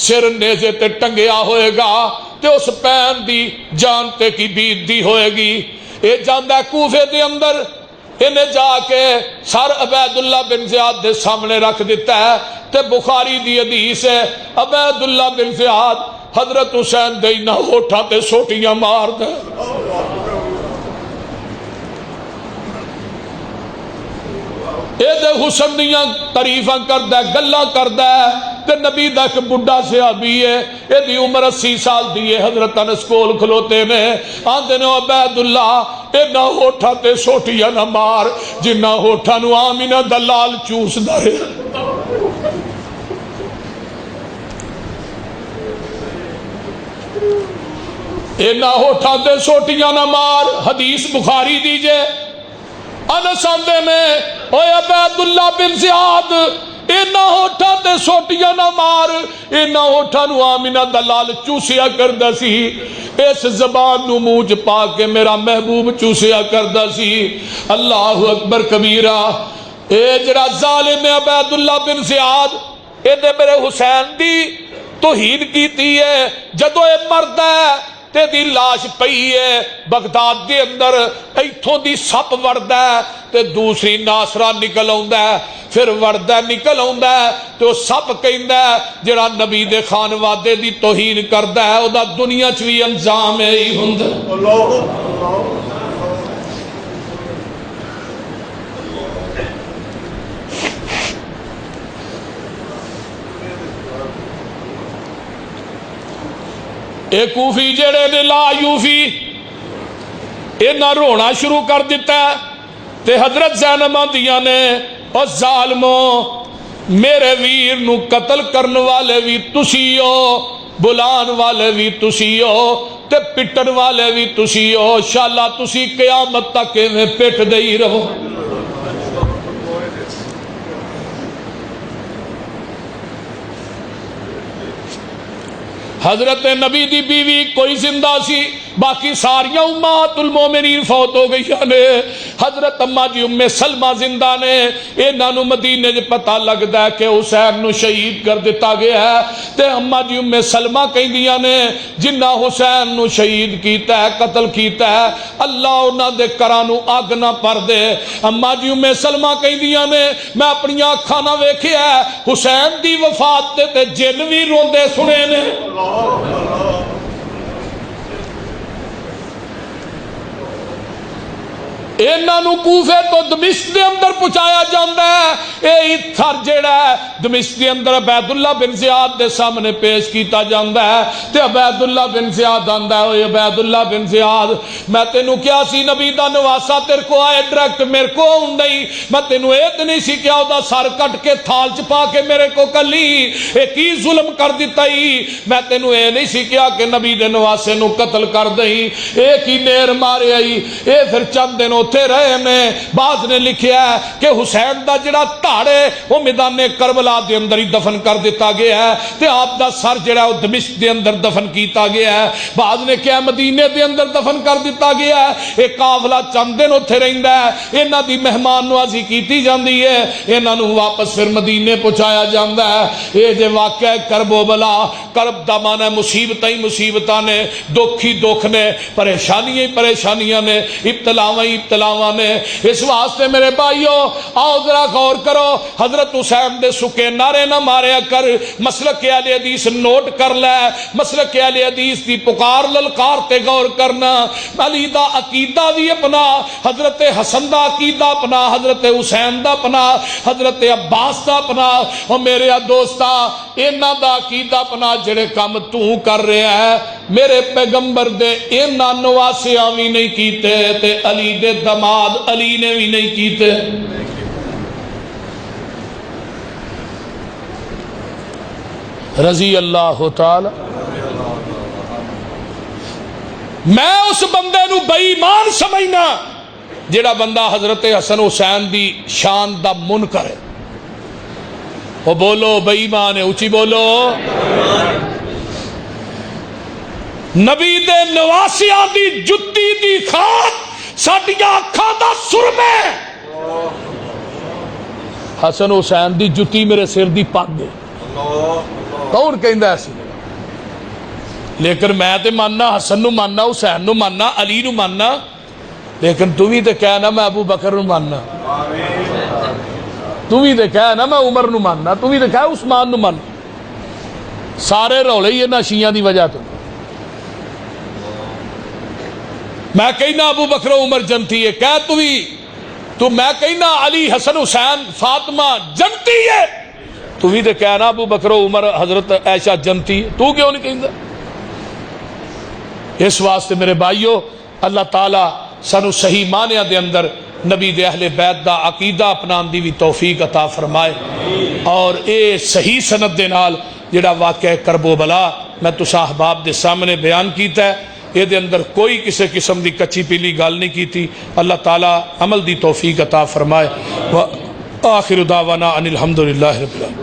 سر نیزے تے ٹنگیا ہوئے گا تے اس بہن دی جان تے کی بیت دی ہوئے گی۔ اے جاندہ کوفے دے اندر، انہیں جا کے سر عبید اللہ بن زیاد دے سامنے رکھ دیتا ہے تے بخاری دی حدیث ہے، عبید اللہ بن زیاد حضرت حسین دے نہ ہوٹھا تے سوٹیاں مار دے۔ اے دے حسن دیاں تعریفاں کردہ ہے، گلاں کردہ ہے تے نبی دا ایک بڑھا صحابی ہے، اے دی عمر 80 سال دی ہے، حضرت انس کول کھلوتے نے آندے نے عبید اللہ اے نہ ہوٹھا تے سوٹیاں نہ مار جنہ ہوٹھا نو آمینہ دلال چوس دے۔ اے نہ ہوٹھا تے سوٹیاں نہ مار، حدیث بخاری دیجئے۔ انس آندے میں اوے عبید اللہ بن زیاد اے نہ ہوٹھا تے سوٹیاں نہ مار، اے نہ ہوٹھا نو آمینہ دلال چوسیا کردہ سی، اس زبان نو موج پا کے میرا محبوب چوسیا کردہ سی۔ اللہ اکبر کبیرہ۔ اے جڑا ظالم عبید اللہ بن زیاد اے نے میرے حسین دی توہین کیتی ہے، جدو اے مرد ہے تے دی لاش پئی ہے بغداد دے اندر، ایتھوں دی سپ وردہ ہے تے دوسری ناصرہ نکل آؤندہ ہے، پھر وردہ نکل آؤندہ ہے تو سپ کہندہ ہے جڑا نبی دے خانوادے دی توہین کردہ ہے او دا دنیا چوی انجام ہے ہی ہوندہ۔ اے کوفی جڑے نے لا یوفی اے نہ رونا شروع کر دیتا ہے تے حضرت زینب دیاں نے اور ظالموں میرے ویر نو قتل کرن والے بھی تسی ہو، بلان والے بھی تسی ہو تے پٹن والے بھی تسی ہو، شاءاللہ تسی قیامت تک میں پیٹ دئی رہو۔ حضرت نبی دی بیوی کوئی زندہ سی، باقی ساریاں امہات المومنین فوت ہو گئی نے۔ حضرت اماں جی ام سلمہ زندہ نے، انہاں نو مدینے جے پتہ لگدا ہے کہ حسین نو شہید کر دیتا گیا ہے تے اماں جی ام سلمہ کہندیاں نے جنہ حسین نو شہید کیتا ہے، قتل کیتا ہے، اللہ انہاں دے کراں نو اگ نہ پر دے۔ اماں جی ام سلمہ کہندیاں نے میں اپنی اکھاں نہ ویکھیا ہے حسین دی وفات تے جن وی روندے سنے نے۔ انہاں نو کوفے تو دمشق دے اندر پہنچایا جاندہ ہے، اے تھر جیڑا ہے دمشق دے اندر عبید اللہ بن زیاد دے سامنے پیش کیتا جاندہ ہے تے عبید اللہ بن زیاد آندہ ہے، اے عبید اللہ بن زیاد میں تینوں کیا سی نبی دا نواسا تیر کو آئے ڈریکٹ میرے کو ہوندئی، میں تینوں ایک نہیں سی کیا دا سار کٹ کے تھال چپا کے میرے کو کلی ایک ہی ظلم کر دیتا ہی، میں تینوں اے نہیں سی کیا کہ نبی دے نواسے نو قتل کر دئی، ایک ہی نیر مارے آئی۔ اے پھر چند دنوں تھے رہے نے، بعض نے لکھیا ہے کہ حسین دا جڑا تاڑے وہ میدان کربلا دے اندر ہی دفن کر دیتا گیا ہے تے آپ دا سر جڑا وہ دمشق دے اندر دفن کیتا گیا ہے، بعض نے کیا مدینے دے اندر دفن کر دیتا گیا ہے۔ ایک قافلہ چند دن اتھے رہندا ہے، انہاں دی مہمان نوازی کیتی جاندی ہے، انہاں نو واپس پھر مدینے پہنچایا جاندا ہے۔ اے جے واقعہ کرب و بلا، کرب دا معنی مصیبتاں ہی مصیبتاں نے، دکھ ہی دکھ نے، پریشانیاں ہی پریشانیاں نے، ابتلاواں ہی ابتلاواں نے۔ اس واسطے میرے بھائیو آؤ ذرا غور کرو، حضرت حسین دے سکے نعرے نہ ماریا کر، مسلک اہل حدیث نوٹ کر لے، مسلک اہل حدیث دی پکار للکار تے غور کرنا۔ علی دا عقیدہ بھی اپنا، حضرت حسن دا عقیدہ اپنا، حضرت حسین دا اپنا، حضرت عباس دا اپنا، اور میرے دوستا انہاں دا عقیدہ اپنا جڑے کام تو کر رہے ہیں میرے پیغمبر دے انہاں نواسیاں بھی نہیں کیتے تے علی دے دماد علی نے بھی نہیں کیتے۔ رضی اللہ تعالی۔ میں اس بندے نو بے ایمان سمجھنا جڑا بندہ حضرت حسن حسین دی شان دا منکر ہے وہ بولو بے ایمان ہے، اچھی بولو۔ نبی دے نواسیاں دی جتی دی کھاد ساڈیاں اکھاں دا سرمے، حسن حسین دی جتی میرے سر دی پگ ہے، کون کہندا ایسی؟ لیکن میں تے ماننا حسن نو ماننا، حسین نو ماننا، علی نو ماننا، لیکن تو بھی تے کہنا میں ابو بکر نو ماننا، تو بھی تے کہنا میں عمر نو ماننا، تو بھی تے کہنا عثمان نو ماننا۔ سارے رولے ہی انہاں شیعہ دی وجہ تو میں کہنا ابو بکر و عمر جنتی ہے، کہہ تو بھی تو، میں کہنا علی حسن حسین فاطمہ جنتی ہے، تو بھی تے کہنا ابو بکر و عمر حضرت عائشہ جنتی ہے، تو کیوں نہیں کہندا؟ اس واسطے میرے بھائیو اللہ تعالیٰ سانو صحیح معنی دے اندر نبی دے اہل بیت دا عقیدہ اپنان دی بھی توفیق عطا فرمائے، اور اے صحیح سند دے نال جڑا واقعہ کرب و بلا میں تساں احباب دے سامنے بیان کیتا ہے، یہ دے اندر کوئی کسی قسم دی کچی پیلی گل نہیں کیتی۔ اللہ تعالیٰ عمل دی توفیق عطا فرمائے۔ وآخر دعوانا ان الحمدللہ رب العالمین۔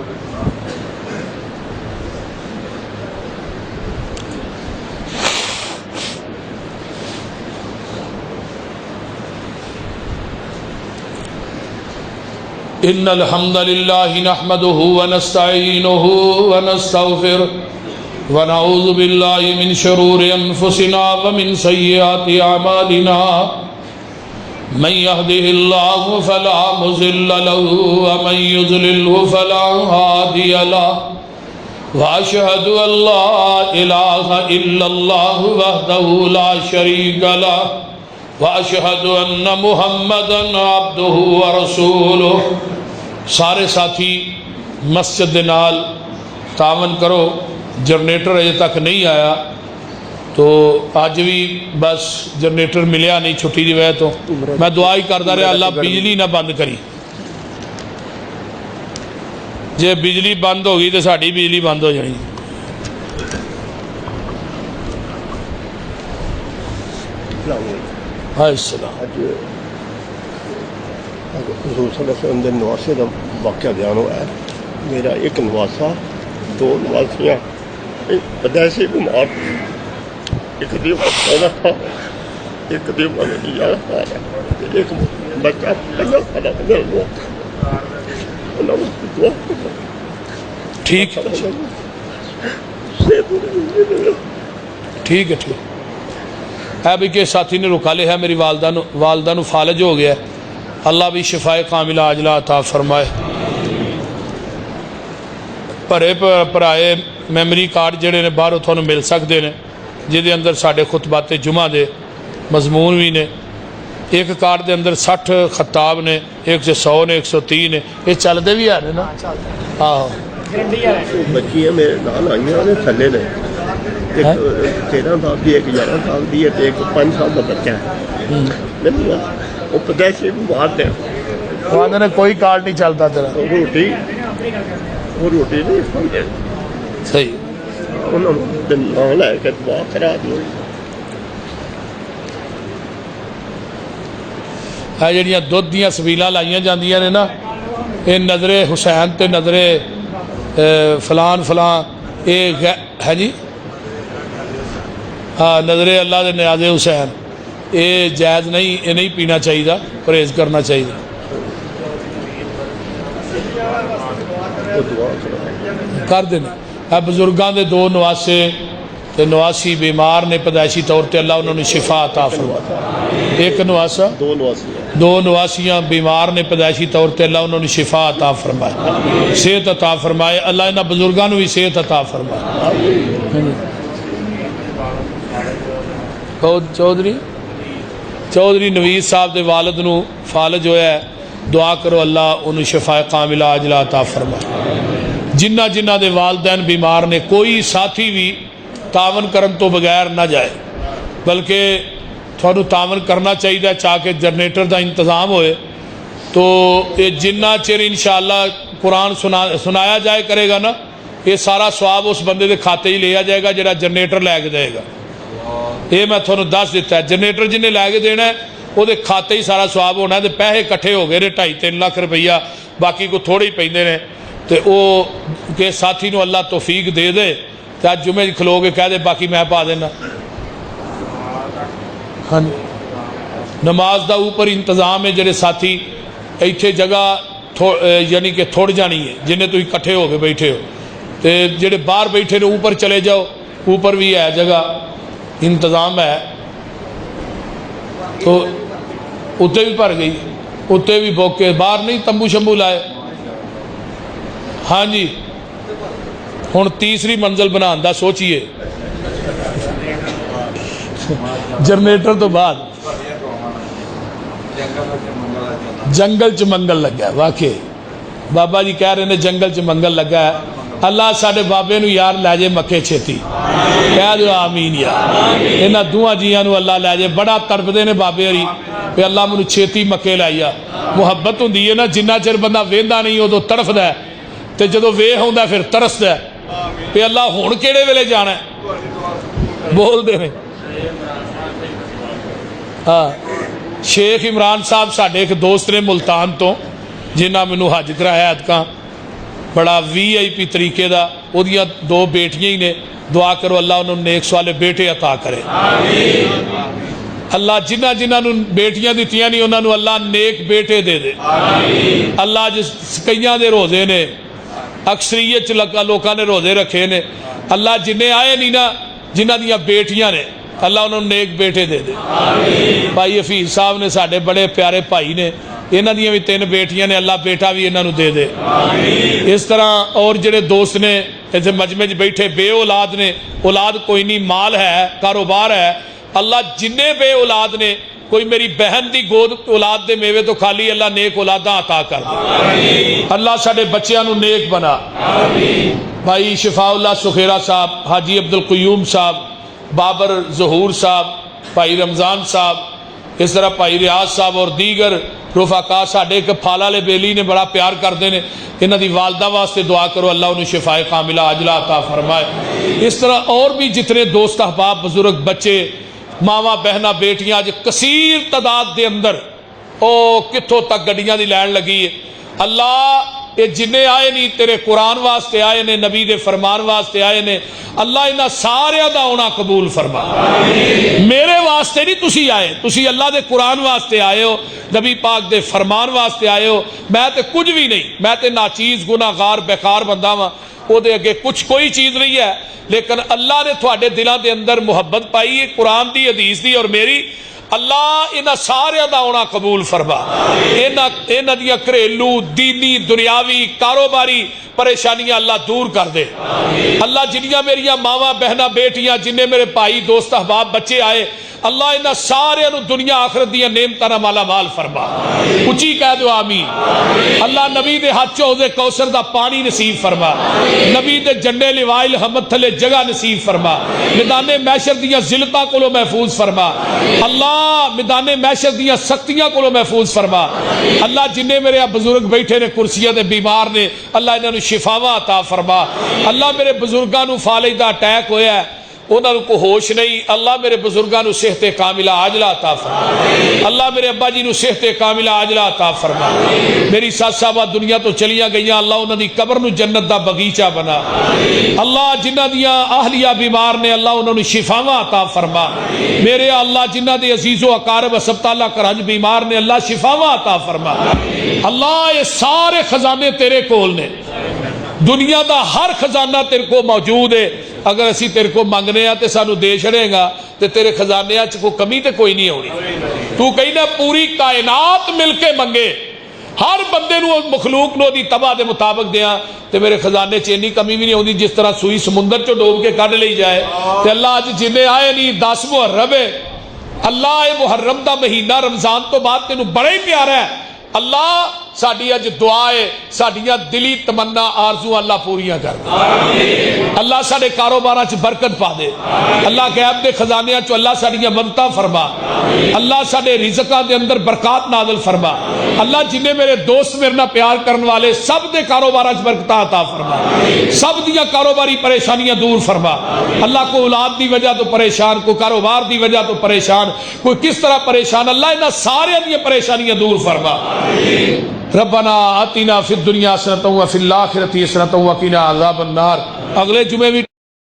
ان الحمد للہ نحمده ونستعینه ونستغفر ونعوذ باللہ من شرور انفسنا ومن سیئات اعمالنا من يهده الله فلا مضل له ومن يضلله فلا هادي له واشهد ان لا اله الا الله وحده لا شريك له واشهد ان محمدا عبده ورسوله۔ سارے ساتھی مسجد دے نال تعاون کرو، جنریٹر اجے تک نہیں آیا تو اج بھی بس جنریٹر ملیا نہیں چھٹی دی وجہ تو میں دعا ہی کردا رہا اللہ بجلی نہ بند کری، جے بجلی بند ہو گئی تو ساڈی بجلی بند ہو جانی۔ السلام حضور صلی اللہ علیہ وسلم دے نواسے کا واقعہ بیان ہوا ہے۔ میرا ایک نواسا، دو نواسیاں، ایک پیدائشی بیمار، ایک دن سونا تھا، ایک دن میں 11 سال ہے، ایک بچہ 15 سال ہے۔ ٹھیک ہے ٹھیک ہے ٹھیک ہے بھی کہ ساتھی نے رکا لے ہے، میری والدہ نو فالج ہو گیا ہے، اللہ بھی شفائے کاملہ عاجلہ عطا فرمائے۔ بھرے پرائے میمری کارڈ جڑے نے باہر تھانوں مل سکتے ہیں، جہدے اندر ساڈے خطبات جمعہ دے مضمون بھی نے۔ ایک کارڈ دے اندر 60 خطاب نے، ایک سے 100 نے، 130 نے، یہ چلتے بھی آ رہے نا۔ ہاں بچیاں میرے نال آئیاں نے، تھلے نے، ایک 13 سال دی، ایک 11 سال دی ہے، ایک 5 سال کا بچہ ہے۔ وہ پیدائشی بیمار تھے، وہاں نے کوئی کارڈ نہیں چلتا تیرا، وہ روٹی نہیں کھاتے، صحیح۔ انہوں نے نام لے کے دعا کرا دی۔ ہے جڑیاں دودھ دیاں سبیلاں لائیاں جاندیاں نے نا، یہ نظر حسین تے نظر فلان فلان، یہ ہے جی ہاں نظر اللہ دے نیاز حسین، یہ جائز نہیں، یہ نہیں پینا چاہیے، پرہیز کرنا چاہیے۔ کر دینا بزرگاں دے 2 نواسے تے نواسی بیمار نے پیدائشی طور تے اللہ انہوں نے شفا عطا فرمائے۔ ایک نواسا، 2 نواسیاں بیمار نے پیدائشی طور تے اللہ انہوں نے شفا عطا فرمائے، صحت عطا فرمائے، اللہ انہاں بزرگاں نو بھی صحت عطا فرمائے۔ چودھری نوید صاحب دے والد نو فالج ہویا ہے، دعا کرو اللہ انہوں شفا کاملہ عاجلہ عطا فرمائے۔ جنہ جنہ دے والدین بیمار نے، کوئی ساتھی بھی تعاون کرن تو بغیر نہ جائے، بلکہ تھوڑا تعاون کرنا چاہیے چاہ کے جنریٹر دا انتظام ہوئے تو یہ جنہ چر انشاءاللہ قرآن سنایا جائے کرے گا نا، یہ سارا ثواب اس بندے دے کھاتے ہی لیا جائے گا جڑا جنریٹر لے کے دے گا۔ یہ میں تھوڑا دس دیتا ہے، جنریٹر جنہیں لے کے دینا ہے وہ کھاتے ہی سارا سواب ہونا ہے. پیسے اکٹھے ہو گئے نے 2.5-3 لاکھ روپیہ, باقی کو تھوڑے ہی پیندے نے. تو وہ کہ ساتھی نو اللہ توفیق دے دے تو اج جمعے کھلو کے کہہ دے باقی میں پا دینا. ہاں جی, نماز دا اوپر انتظام ہے. جڑے ساتھی ایتھے جگہ یعنی کہ تھوڑ جانی ہے, جنہیں تھی کٹھے ہو کے بیٹھے ہو, تو جڑے باہر بیٹھے نے اوپر چلے جاؤ, اوپر بھی ہے جگہ انتظام ہے. تو اتنے بھی بھر گئی, اتنے بھی بوکے, باہر نہیں تمبو شمبو لائے. ہاں جی, ہوں تیسری منزل بنان دا سوچیے جنریٹر تو بعد جنگل چ منگل لگا ہے. واقعی بابا جی کہہ رہے ہیں جنگل چ منگل لگا ہے. اللہ ساڈے بابے نو یار لے جائے مکے چھتی, کہہ دو آمین یار. یہاں دونوں جیاں نو اللہ لے جائے. بڑا تڑپتے نے بابے ہری پہ اللہ مجھے چھتی مکے لائی آ. محبت ہوں نا, جنہ چر بندہ وہدا نہیں ادو تڑفدا ہے, تے جدو ویہ ہوندا پھر ترسدا ہے پہ اللہ ہن کیڑے ویلے جانا ہے. بول دے ہاں. شیخ عمران صاحب ساڈے ایک دوست نے ملتان تو, جنہاں مینوں حج کرایا ادکاں, بڑا VIP طریقے دا. وہ 2 بیٹیاں ہی نے. دعا کرو اللہ انہوں نے نیک سوالے بیٹے عطا کرے. اللہ جنہ جنہ بیٹیاں دیتیاں نہیں انہوں نے اللہ نیک بیٹے دے دے. اللہ جس کئیاں دے روزے نے, اکثریت لوکاں نے روزے رکھے نے, اللہ جنہیں آئے نہیں نا جنہ دیاں بیٹیاں نے اللہ انہوں نے نیک بیٹے دے دے. بھائی حفیظ صاحب نے ساڈے بڑے پیارے بھائی نے, انہاں دیاں بھی 3 بیٹیاں نے, اللہ بیٹا بھی انہاں نو دے دے. اس طرح اور جڑے دوست نے ایسے مجمع بیٹھے بے اولاد نے, اولاد کوئی نہیں, مال ہے, کاروبار ہے, اللہ جنہیں بے اولاد نے, کوئی میری بہن دی گود اولاد دے میوے تو خالی, اللہ نیک اولاداں عطا کر دے. اللہ ساڈے بچیاں نو نیک بنا. بھائی شفاء اللہ سخیرہ صاحب, حاجی عبدالقیوم صاحب, بابر ظہور صاحب, بھائی رمضان صاحب, اس طرح بھائی ریاض صاحب اور دیگر رفقا ساڈے ایک پھالا لے بیلی نے بڑا پیار کرتے ہیں. انہاں دی والدہ واسطے دعا کرو اللہ انہوں شفاء کاملہ عاجلہ عطا فرمائے. اس طرح اور بھی جتنے دوست احباب بزرگ بچے ماواں بہناں بیٹیاں اج کثیر تعداد دے اندر او کتھوں تک گڈیاں دی لین لگی ہے. اللہ یہ جنہیں آئے نہیں تیرے قرآن واسطے آئے نے, نبی دے فرمان واسطے آئے نے, اللہ انہاں سارے دا ہونا قبول فرما. میرے واسطے نہیں تسی آئے, تسی اللہ دے قرآن واسطے آئے ہو, نبی پاک دے فرمان واسطے آئے ہو. میں تے کچھ بھی نہیں, میں تے ناچیز گناہگار بیکار بندہ ہاں, وہ دے اگے کچھ کوئی چیز نہیں ہے. لیکن اللہ نے تھوڑے دلاں دے اندر محبت پائی ہے قرآن دی, حدیث دی اور میری. اللہ انہاں سارے دا ہونا قبول فرما. انہاں دیاں گھریلو دینی دنیاوی کاروباری پریشانیاں اللہ دور کر دے. اللہ جنیاں میریاں ماواں بہناں بیٹیاں, جنہیں میرے بھائی دوست احباب بچے آئے, اللہ انہاں سارے نو دنیا آخرت دیاں نعمتاں مالا مال فرما. اچھی کہہ دو آمین. اللہ نبی دے ہاتھ چ حوض کوثر دا پانی نصیب فرما, نبی دے جنڈے لوائل حمد تھلے جگہ نصیب فرما, میدان محشر دیاں ذلتاں کولو محفوظ فرما. اللہ میدان محشر دیاں سختیاں کولو محفوظ فرما. اللہ جنہیں میرے بزرگ بیٹھے نے کرسیاں دے بیمار نے, اللہ انہاں نو شفاواں عطا فرما. اللہ میرے بزرگاں نو فالج دا اٹیک ہویا ہے, انہوں کو ہوش نہیں, اللہ میرے بزرگاں نو صحت کاملہ عاجلہ عطا فرما. اللہ میرے ابا جی نو صحت کاملہ عاجلہ عطا فرما. میری ساس صاحبہ دنیا تو چلیاں گئیاں, اللہ انہوں دی قبر نو جنت دا بغیچہ بنا. اللہ جنہ دیاں اہلیہ بیمار نے, اللہ انہوں نے شفاواں عطا فرما. میرے اللہ جنہ دے عزیز و اقارب اسبتاللہ کرہنج بیمار نے, اللہ شفاواں عطا فرما. اللہ یہ سارے خزانے تیرے کول نے, دنیا دا ہر خزانہ تیرے کو موجود ہے. اگر اسی تیرے کو منگنے ہیں تو سانو دے چھڑے گا, تو تیرے خزانے کو کمی تے کوئی نہیں ہونی. تو کہیں نا پوری کائنات مل کے منگے, ہر بندے نو مخلوق نو دی تباہ دے مطابق دیاں, تو میرے خزانے چینی کمی بھی نہیں ہوندی. جس طرح سوئی سمندر چو ڈوب کے کڑھ لی جائے, تو اللہ آج جنہیں آئے نہیں 10 محرم ہے. اللہ اے محرم دا مہینہ رمضان تو بعد تینوں بڑا ہی پیارا ہے. اللہ ساڈی اج دعا ہے ساڈیاں دلی تمنا آرزو اللہ پوریاں کر دے اللہ ساڈے کاروباراں چ برکت پا دے اللہ غیب دے خزانیاں چ اللہ ساڈیاں منتاں فرما اللہ ساڈے رزقاں دے اندر برکات نازل فرما اللہ جنہیں میرے دوست میرے نال پیار کرن والے سب دے کاروباراں چ برکتاں عطا فرما سب دیاں کاروباری پریشانیاں دور فرما اللہ کو اولاد دی وجہ تو پریشان کو کاروبار دی وجہ تو پریشان کوئی کس طرح پریشان اللہ انہاں سارے دی پریشانیاں دور فرما ربنا آتنا فی الدنیا حسنۃ وفی الآخرۃ حسنۃ وقنا عذاب النار اگلے جمعے بھی